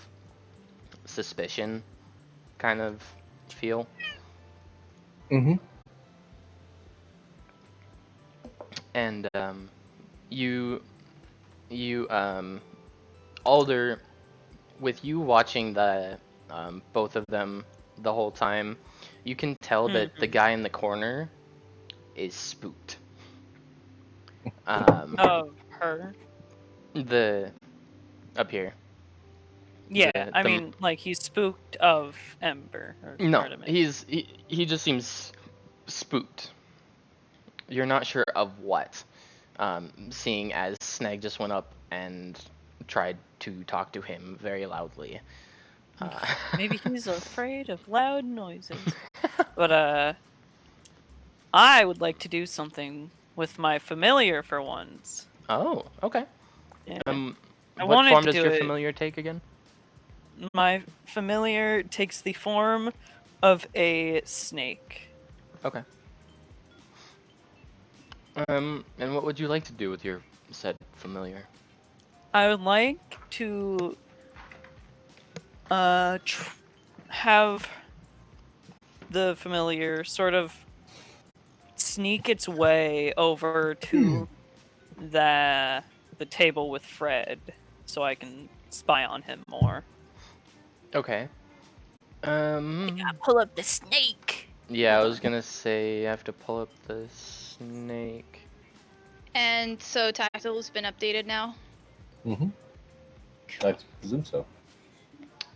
suspicion kind of feel. Mm-hmm. And Alder, with you watching the both of them the whole time, you can tell that the guy in the corner is spooked. Oh, her. The up here, Yeah, I the- mean, like, he's spooked of Ember. Or No, Artemis. he just seems spooked. You're not sure of what. Seeing as Snag just went up and tried to talk to him very loudly. Maybe he's afraid of loud noises. But, I would like to do something with my familiar for once. Oh, okay. Yeah. I What wanted form to does do your it. familiar take again? My familiar takes the form of a snake. Okay. And what would you like to do with your said familiar? I would like to have the familiar sort of sneak its way over to the table with Fred so I can spy on him more. Okay. Pull up the snake. Yeah, I was gonna say I have to pull up the snake. And so Tactile's been updated now. Mm-hmm. I presume so.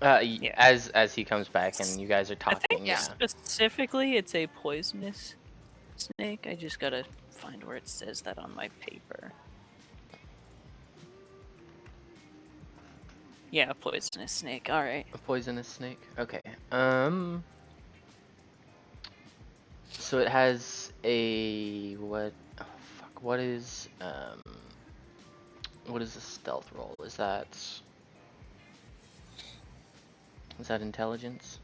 Yeah. As he comes back and you guys are I talking, think yeah. specifically it's a poisonous snake. I just gotta find where it says that on my paper. Yeah, a poisonous snake. All right. A poisonous snake. Okay. So it has a what? Oh, fuck. What is a stealth roll? Is that intelligence?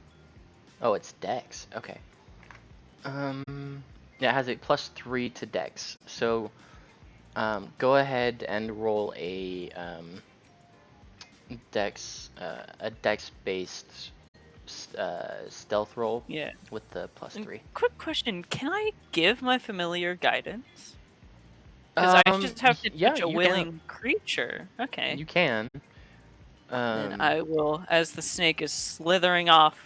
Oh, it's Dex. Okay. Yeah, it has a +3 to Dex. So, go ahead and roll a Dex based stealth roll. Yeah. With the +3. Quick question: can I give my familiar guidance? Because I just have to yeah, teach a you willing creature. Okay. You can. And I will, as the snake is slithering off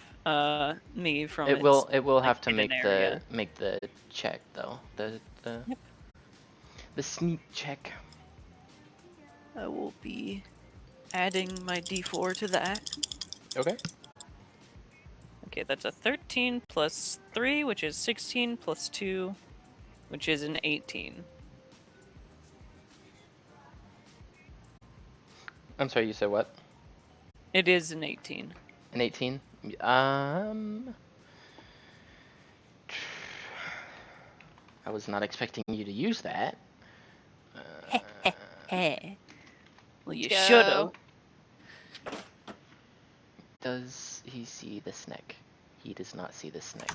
me from It will like, have to hidden make area. the check though. The sneak check. I will be adding my d4 to that. Okay. Okay, that's a 13 plus 3, which is 16 plus 2, which is an 18. I'm sorry, you said what? It is an 18. An 18? I was not expecting you to use that. Well, you Go. should have. Does he see the snake? He does not see the snake.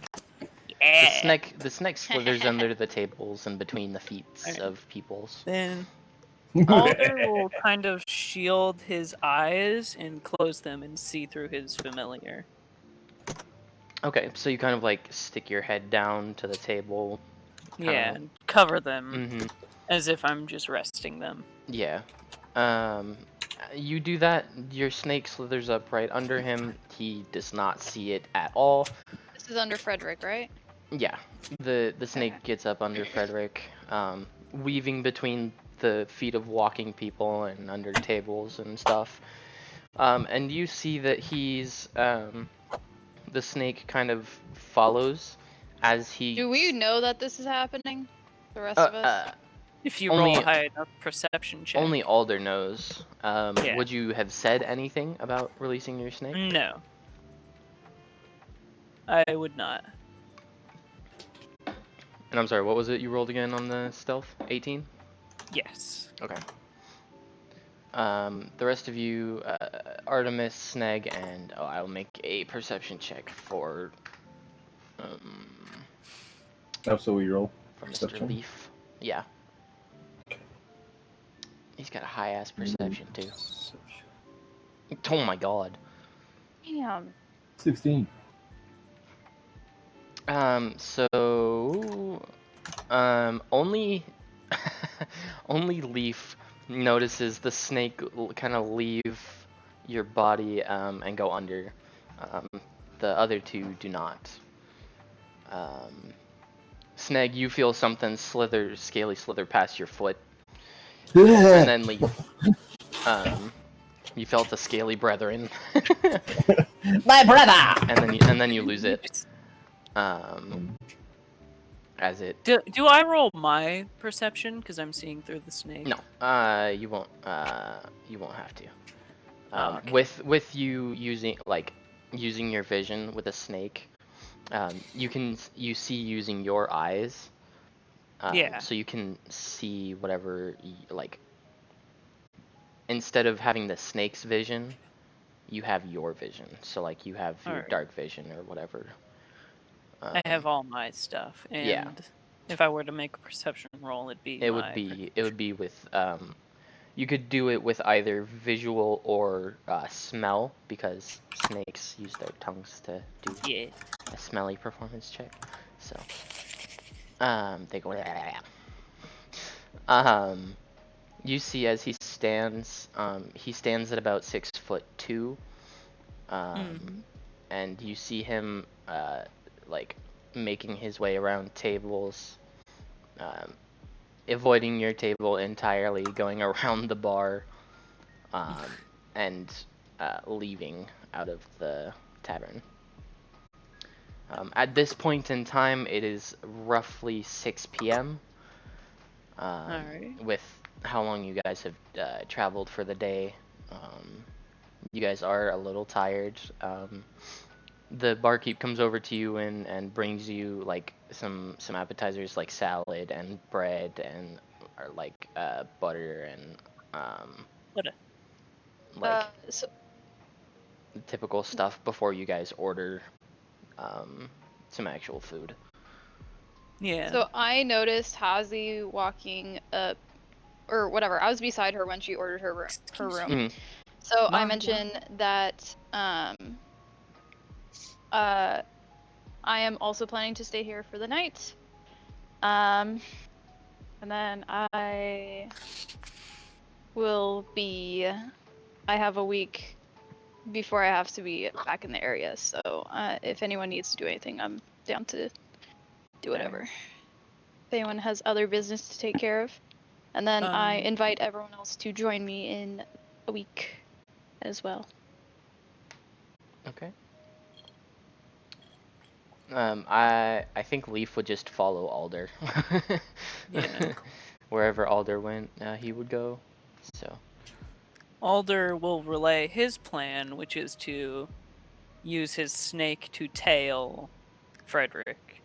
Yeah. The snake slithers under the tables and between the feet of peoples. Then Alder will kind of shield his eyes and close them and see through his familiar. Okay, so you kind of like stick your head down to the table. Yeah, and cover them Mm-hmm. as if I'm just resting them. Yeah. You do that, your snake slithers up right under him. He does not see it at all. This is under Frederick, right? Yeah. The snake gets up under Frederick, weaving between the feet of walking people and under tables and stuff. And you see that he's the snake kind of follows as he. Do we know that this is happening? The rest of us? If you Only- roll a high enough perception check. Only Alder knows. Yeah. Would you have said anything about releasing your snake? No. I would not. And I'm sorry, what was it you rolled again on the stealth? 18? Yes. Okay. The rest of you, Artemis, Sneg, and I'll make a perception check for So we roll. Mr. Perception? Leaf. Yeah. He's got a high ass perception too. Oh my god. Damn. 16. So only only Leaf notices the snake kind of leave your body and go under. The other two do not. Sneg, you feel something scaly slither past your foot, and then leave. You felt the scaly brethren. My brother! and then you lose it. As it. Do I roll my perception because I'm seeing through the snake? No. You won't. You won't have to. Okay. With you using your vision with a snake, you see using your eyes. Yeah. So you can see whatever instead of having the snake's vision, you have your vision. So like you have your Alright. dark vision or whatever. I have all my stuff, and yeah. if I were to make a perception roll, it'd be it would be with you could do it with either visual or smell, because snakes use their tongues to do a smelly performance check. So they go you see as he stands at about 6'2", and you see him like making his way around tables, avoiding your table entirely, going around the bar, and leaving out of the tavern. At this point in time, it is roughly 6 p.m. With how long you guys have traveled for the day, you guys are a little tired. The barkeep comes over to you and brings you like some appetizers, like salad and bread and like butter and like typical stuff before you guys order some actual food. Yeah. So I noticed Hazy walking up, or whatever. I was beside her when she ordered her room. Mm-hmm. So I mentioned that I am also planning to stay here for the night. And then I have a week before I have to be back in the area. So if anyone needs to do anything, I'm down to do whatever. If anyone has other business to take care of. And then I invite everyone else to join me in a week as well. Okay. I think Leaf would just follow Alder. Yeah. Wherever Alder went, he would go. So. Alder will relay his plan, which is to use his snake to tail Frederick.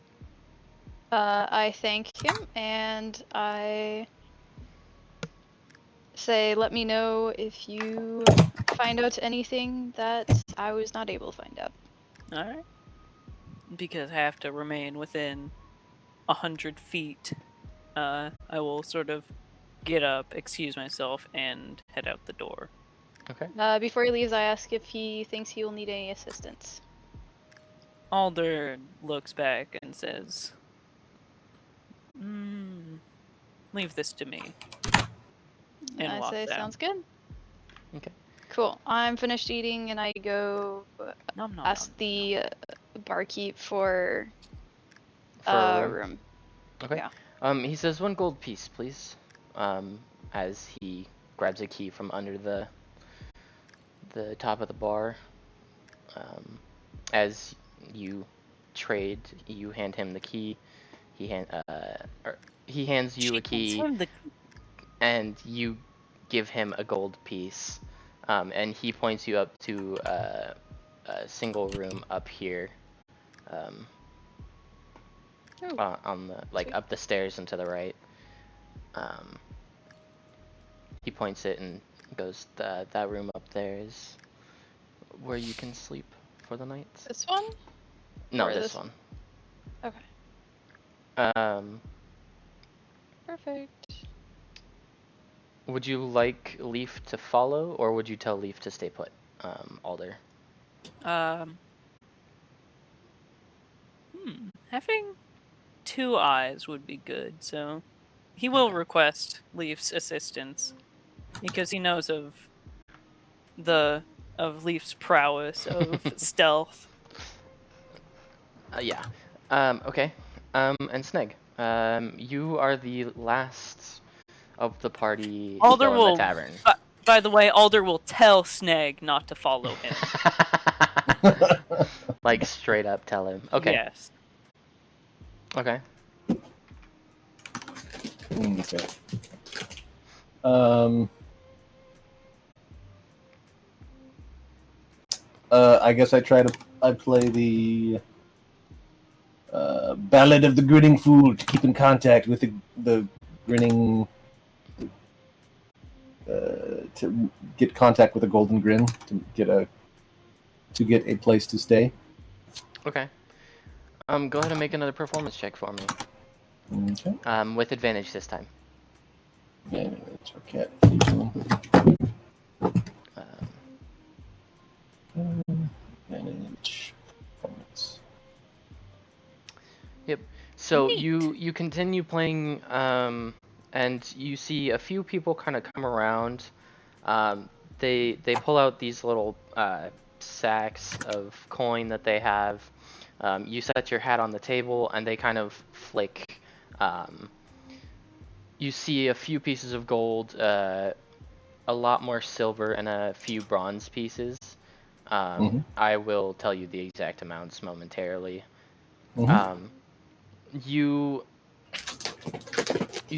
I thank him and I say, let me know if you find out anything that I was not able to find out. Alright. Because I have to remain within 100 feet, I will sort of get up, excuse myself, and head out the door. Okay. Before he leaves, I ask if he thinks he will need any assistance. Alder looks back and says, leave this to me. And I say, walks out. sounds good. Okay. Cool. I'm finished eating and I go ask the barkeep for a room. Okay. Yeah. He says 1 gold piece, please. As he grabs a key from under the top of the bar. As you trade, you hand him the key. He hands you a key, and you give him a gold piece. And he points you up to a single room up here. On the up the stairs and to the right. He points it and goes, that room up there is where you can sleep for the night. This one? No, or this one. Okay. Perfect. Would you like Leaf to follow, or would you tell Leaf to stay put, Alder? Having 2 eyes would be good, so he will request Leaf's assistance because he knows of Leaf's prowess of stealth. Yeah. Okay. And Sneg, you are the last of the party Alder still in the tavern. By the way, Alder will tell Sneg not to follow him. Like straight up tell him. Okay. Yes. Okay. Okay. I guess I play the Ballad of the Grinning Fool to keep in contact with the grinning, to get contact with a golden grin, to get a place to stay. Okay. Go ahead and make another performance check for me. Okay. With advantage this time. Yeah, that's okay. Advantage performance. Yep. So Neat. you continue playing, and you see a few people kind of come around. They pull out these little sacks of coin that they have. You set your hat on the table, and they kind of flick. You see a few pieces of gold, a lot more silver, and a few bronze pieces. I will tell you the exact amounts momentarily. You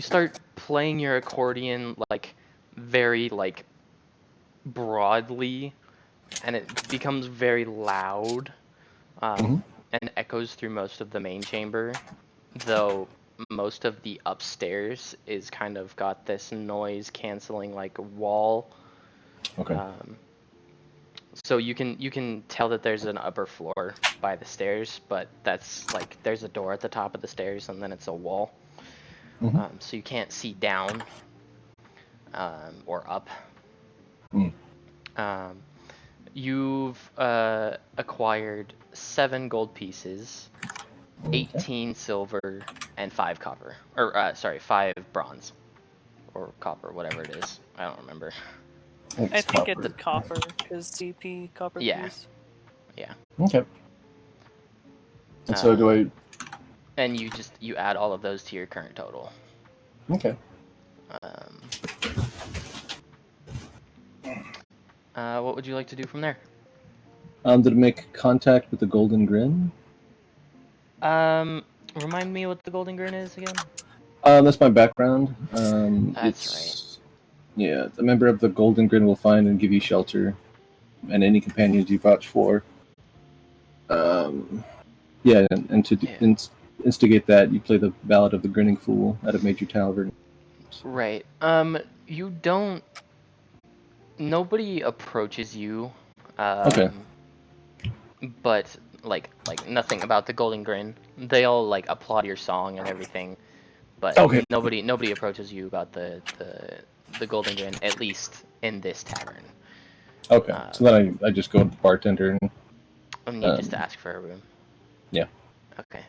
start playing your accordion like very like broadly, and it becomes very loud, and echoes through most of the main chamber, though most of the upstairs is kind of got this noise canceling like wall. Okay. So you can tell that there's an upper floor by the stairs, but that's like there's a door at the top of the stairs and then it's a wall. So you can't see down or up. You've acquired 7 gold pieces, 18 silver, and 5 copper. Or 5 bronze. Or copper, whatever it is. I don't remember. I think it's copper, because CP copper piece. Yeah. Okay. And so do I... And you add all of those to your current total. Okay. What would you like to do from there? Did it make contact with the golden grin? Remind me what the golden grin is again? That's my background. That's right. Yeah, a member of the golden grin will find and give you shelter, and any companions you vouch for. Yeah, and to instigate that, you play the Ballad of the Grinning Fool at a major tavern. Right. You don't... Nobody approaches you. Okay. But, like nothing about the golden grin. They all, like, applaud your song and everything. But nobody approaches you about the golden grin, at least in this tavern. Okay, so then I just go to the bartender and... you just ask for a room. Yeah. Okay.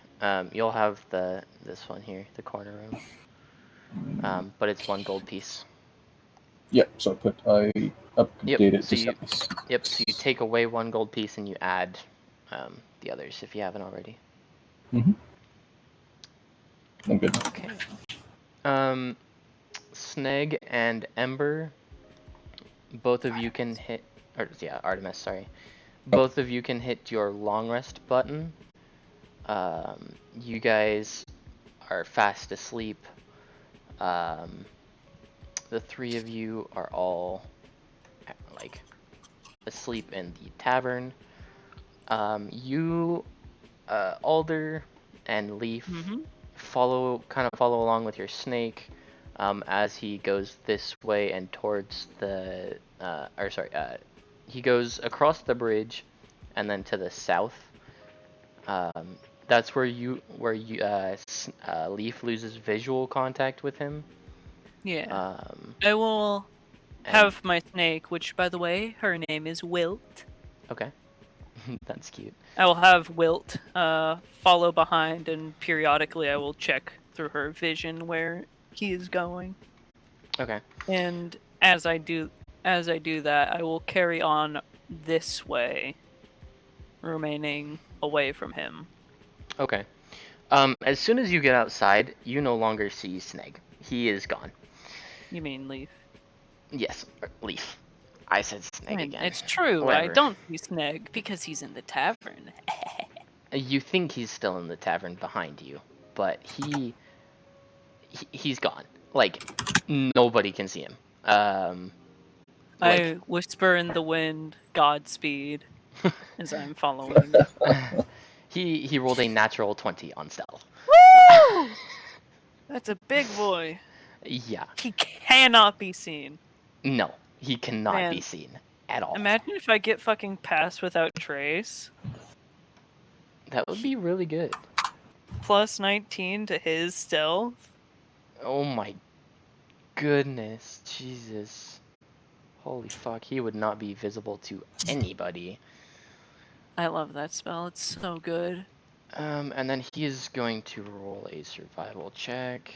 You'll have this one here, the corner room. But it's 1 gold piece. Yep, so I update it to 7. Yep, so you take away 1 gold piece and you add the others if you haven't already. I'm good. Okay. Sneg and Ember, both of you can hit... Artemis, sorry. Both of you can hit your long rest button. You guys are fast asleep. The 3 of you are all like asleep in the tavern. You, Alder and Leaf, follow along with your snake as he goes this way and towards the he goes across the bridge and then to the south. That's where Leaf loses visual contact with him. Yeah. I will have my snake, which, by the way, her name is Wilt. Okay. That's cute. I will have Wilt follow behind, and periodically I will check through her vision where he is going. Okay. And as I do that, I will carry on this way, remaining away from him. Okay. As soon as you get outside, you no longer see Sneg. He is gone. You mean Leaf? Yes, Leaf. I said Snake And again. it's true. I Whatever. don't see Sneg because he's in the tavern. You think he's still in the tavern behind you, but he's gone. Like, nobody can see him. Like, I whisper in the wind, Godspeed, as I'm following. he rolled a natural 20 on stealth. Woo! That's a big boy. Yeah. He cannot be seen. No, he cannot Man, be seen at all. Imagine if I get fucking passed without trace. That would be really good. Plus 19 to his stealth. Oh my goodness, Jesus. Holy fuck, he would not be visible to anybody. I love that spell. It's so good. And then he is going to roll a survival check.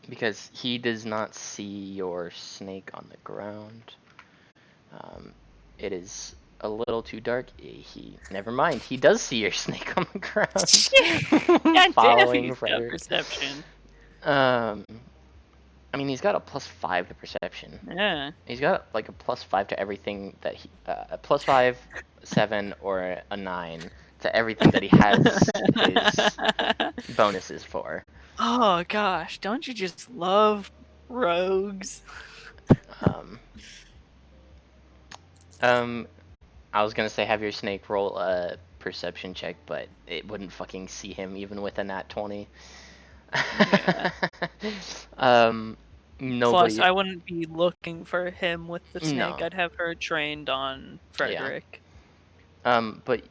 Because he does not see your snake on the ground. It is a little too dark. Never mind. He does see your snake on the ground. God Following damn, he's got Frederick. perception. I mean, he's got a +5 to perception. Yeah. He's got like a +5 to everything that he, a +5, 7, or a 9 to everything that he has his bonuses for. Oh gosh, don't you just love rogues? I was gonna say have your snake roll a perception check, but it wouldn't fucking see him even with a nat 20. Yeah. Nobody. Plus, I wouldn't be looking for him with the snake. No. I'd have her trained on Frederick. But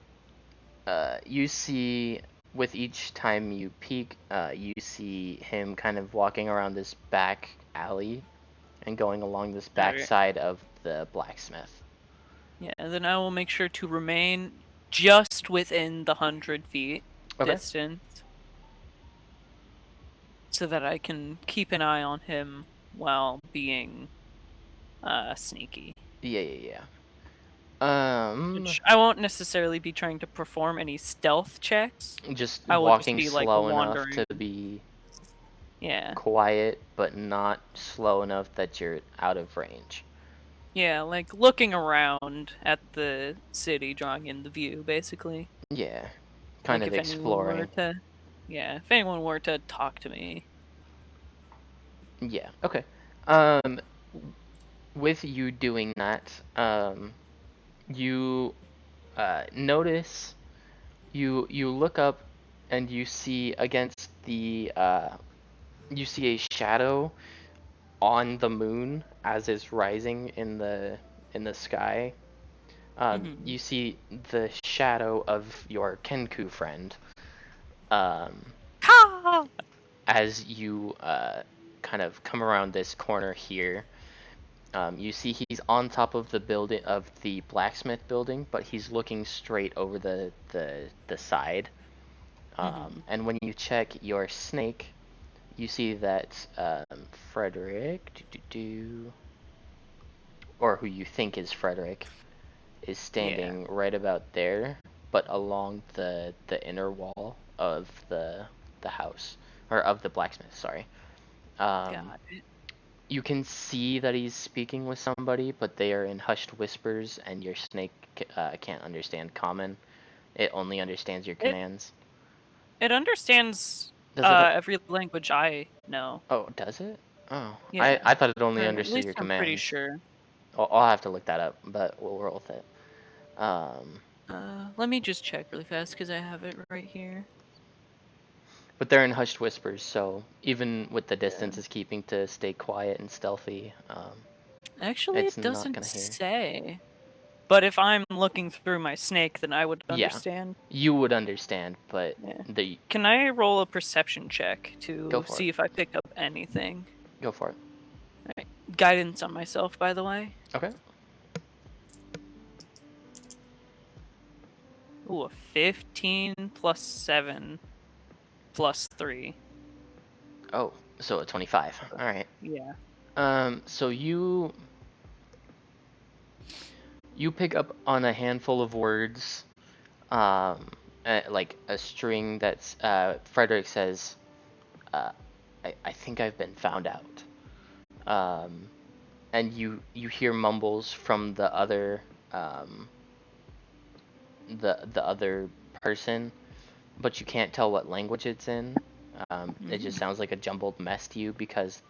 you see, with each time you peek, you see him kind of walking around this back alley and going along this back side of the blacksmith. Yeah, and then I will make sure to remain just within the 100 feet distance, so that I can keep an eye on him while being sneaky. Yeah. Which I won't necessarily be trying to perform any stealth checks. Just I will walking just be, like, slow enough wandering. to be Yeah. quiet, but not slow enough that you're out of range. Yeah, like looking around at the city, drawing in the view, basically. Yeah, kind like of if exploring. If anyone were to talk to me. Yeah. Okay. With you doing that, you notice you look up and you see against the you see a shadow on the moon as it's rising in the sky. You see the shadow of your Kenku friend. As you kind of come around this corner here, you see he's on top of the building of the blacksmith building, but he's looking straight over the side. And when you check your snake, you see that Frederick, or who you think is Frederick, is standing right about there, but along the inner wall of the house, or of the blacksmith. Sorry. You can see that he's speaking with somebody, but they are in hushed whispers, and your snake can't understand common. It only understands your commands. It understands Does it? every language I know. Oh, does it? Oh, Yeah. I thought it only Or at understood least your I'm commands. pretty sure. I'll have to look that up, but we'll roll with it. Let me just check really fast because I have it right here. But they're in hushed whispers, so even with the distance, it's keeping to stay quiet and stealthy. Actually, it's it not doesn't gonna hear. say. But if I'm looking through my snake, then I would understand. You would understand, but Can I roll a perception check to for see it. if I pick up anything? Go for it. Alright. Guidance on myself, by the way. Okay. Ooh, a 15 plus 7 plus 3. Oh, so a 25. All right. Yeah. So you pick up on a handful of words, like a string that's Frederick says, I think I've been found out. And you hear mumbles from the other the other person, but you can't tell what language it's in. It just sounds like a jumbled mess to you because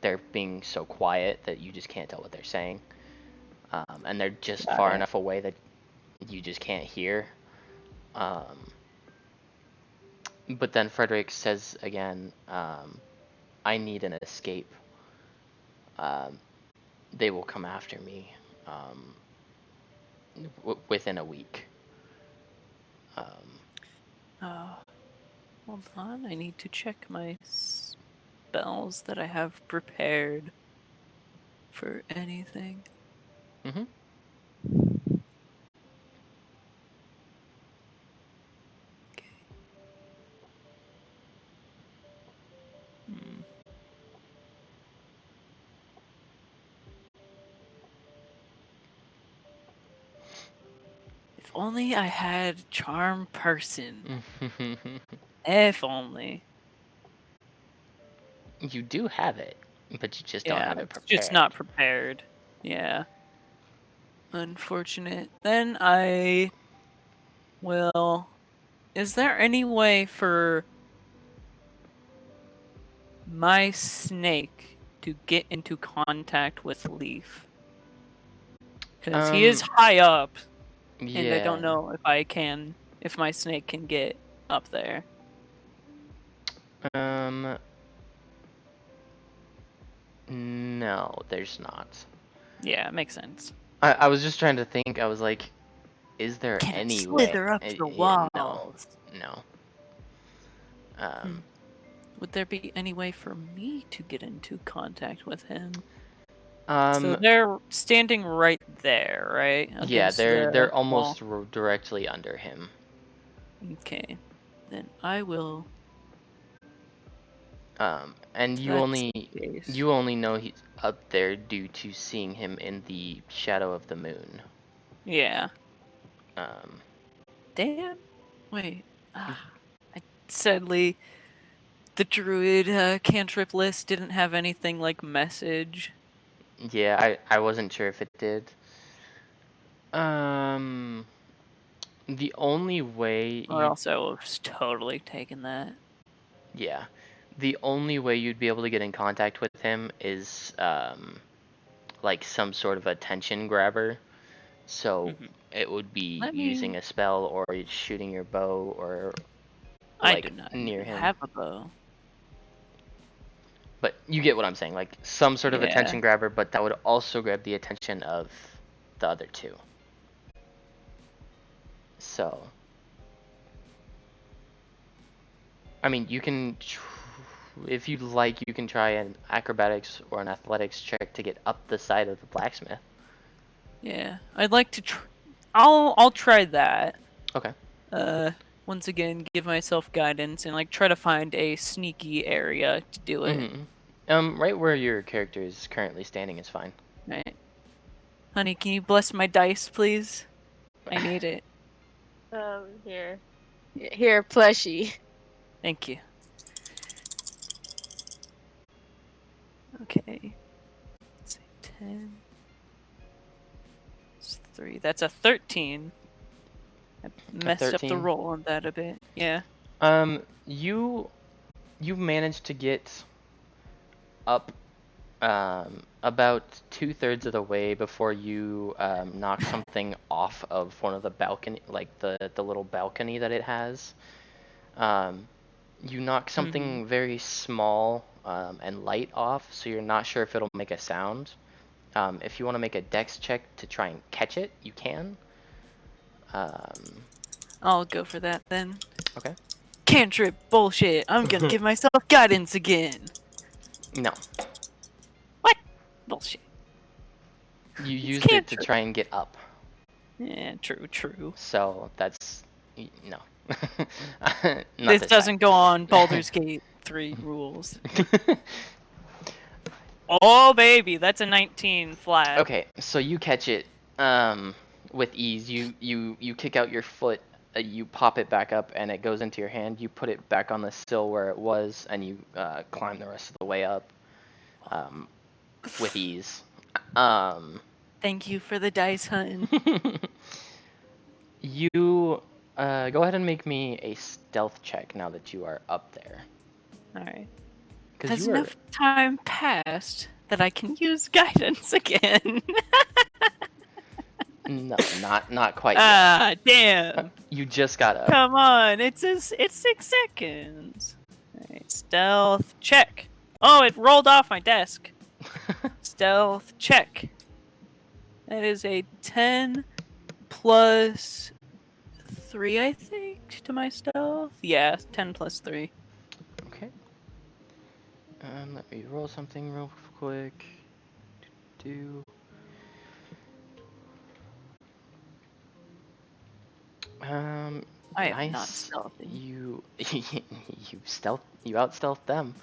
they're being so quiet that you just can't tell what they're saying. And they're just far enough away that you just can't hear. But then Frederick says again, I need an escape. They will come after me within a week. Hold on, I need to check my spells that I have prepared for anything. Mm-hmm. Okay. If only I had Charm Person. If only. You do have it, but you just don't have it prepared. It's just not prepared. Yeah. Unfortunate. Then I will... Is there any way for my snake to get into contact with Leaf? Because he is high up, and I don't know if my snake can get up there. No, there's not. Yeah, it makes sense. I was just trying to think. I was like, is there Can any it slither way? up the walls? No. Would there be any way for me to get into contact with him? So So they're standing right there, right? Yeah, they're almost wall. directly under him. Okay, then I will. And you only know he's up there due to seeing him in the shadow of the moon. Yeah. Damn. Wait. Sadly, the druid cantrip list didn't have anything like message. Yeah, I wasn't sure if it did. The only way Or else I was totally taking that. Yeah. The only way you'd be able to get in contact with him is like some sort of attention grabber. So it would be using a spell or shooting your bow or like I do not near him. have a bow. But you get what I'm saying, like some sort of attention grabber, but that would also grab the attention of the other two. So, I mean, you can, if you'd like, you can try an acrobatics or an athletics check to get up the side of the blacksmith. Yeah, I'd like to. I'll try that. Okay. Once again, give myself guidance and like try to find a sneaky area to do it. Right where your character is currently standing is fine. Right. Honey, can you bless my dice, please? I need it. Here, plushie. Thank you. Okay. Let's see, 10. It's 3. That's a 13. I messed up the roll on that a bit. Yeah. You managed to get up about 2/3 of the way before you knock something off of one of the balcony, like the little balcony that it has. You knock something very small and light off, so you're not sure if it'll make a sound. If you want to make a dex check to try and catch it, you can. I'll go for that then. Okay. Cantrip bullshit. I'm gonna give myself guidance again. No. What? Bullshit. You used it to try and get up. Yeah, true. So that's no. This doesn't go on Baldur's Gate 3 rules. Oh baby, that's a 19 flat. Okay, so you catch it with ease. You kick out your foot you pop it back up and it goes into your hand. You put it back on the sill where it was, and you climb the rest of the way up with ease. Thank you for the dice, hun. You go ahead and make me a stealth check now that you are up there. Alright. Because Has you are... enough time passed that I can use guidance again? No, not quite yet. Ah, damn. You just got up. Come on, it's 6 seconds. Alright, stealth check. Oh, it rolled off my desk. Stealth check. That is a 10 plus 3, I think, to my stealth. Yeah, 10 plus 3. Okay. Let me roll something real quick. I nice. am not stealthy. You out stealth them.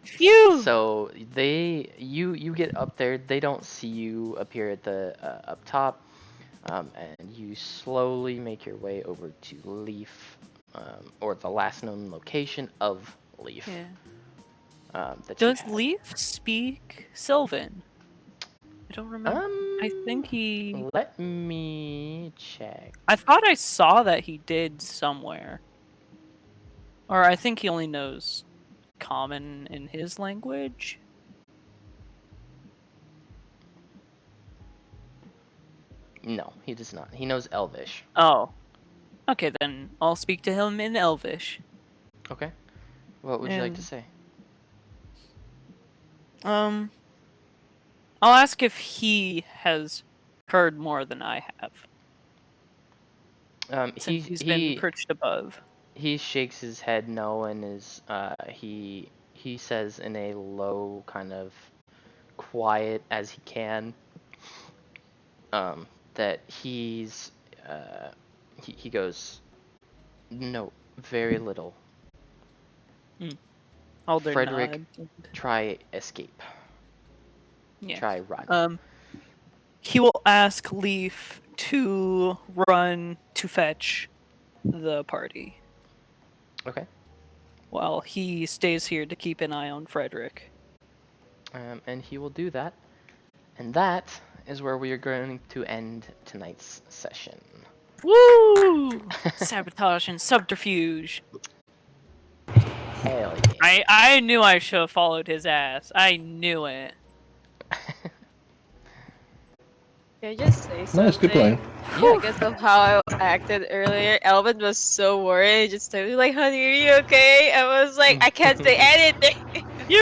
Phew! So you get up there. They don't see you appear at the up top, and you slowly make your way over to Leaf, or the last known location of Leaf. Yeah. That Does Leaf speak Sylvan? I don't remember. I think he... Let me check. I thought I saw that he did somewhere. Or I think he only knows Common in his language. No, he does not. He knows Elvish. Oh. Okay, then I'll speak to him in Elvish. Okay. What would you like to say? I'll ask if he has heard more than I have. Since he's been perched above. He shakes his head no, and is he says in a low, kind of quiet as he can, that he's he goes, no, very little. Frederick, try escape. Yeah. Try run. He will ask Leaf to run to fetch the party. Okay. While he stays here to keep an eye on Frederick. And he will do that. And that is where we are going to end tonight's session. Woo! Sabotage and subterfuge. Hell yeah. I knew I should have followed his ass. I knew it. Can I just say something? Nice, good playing. Yeah, because of how I acted earlier, Elvin was so worried. He just told me like, honey, are you okay? I was like, I can't say anything.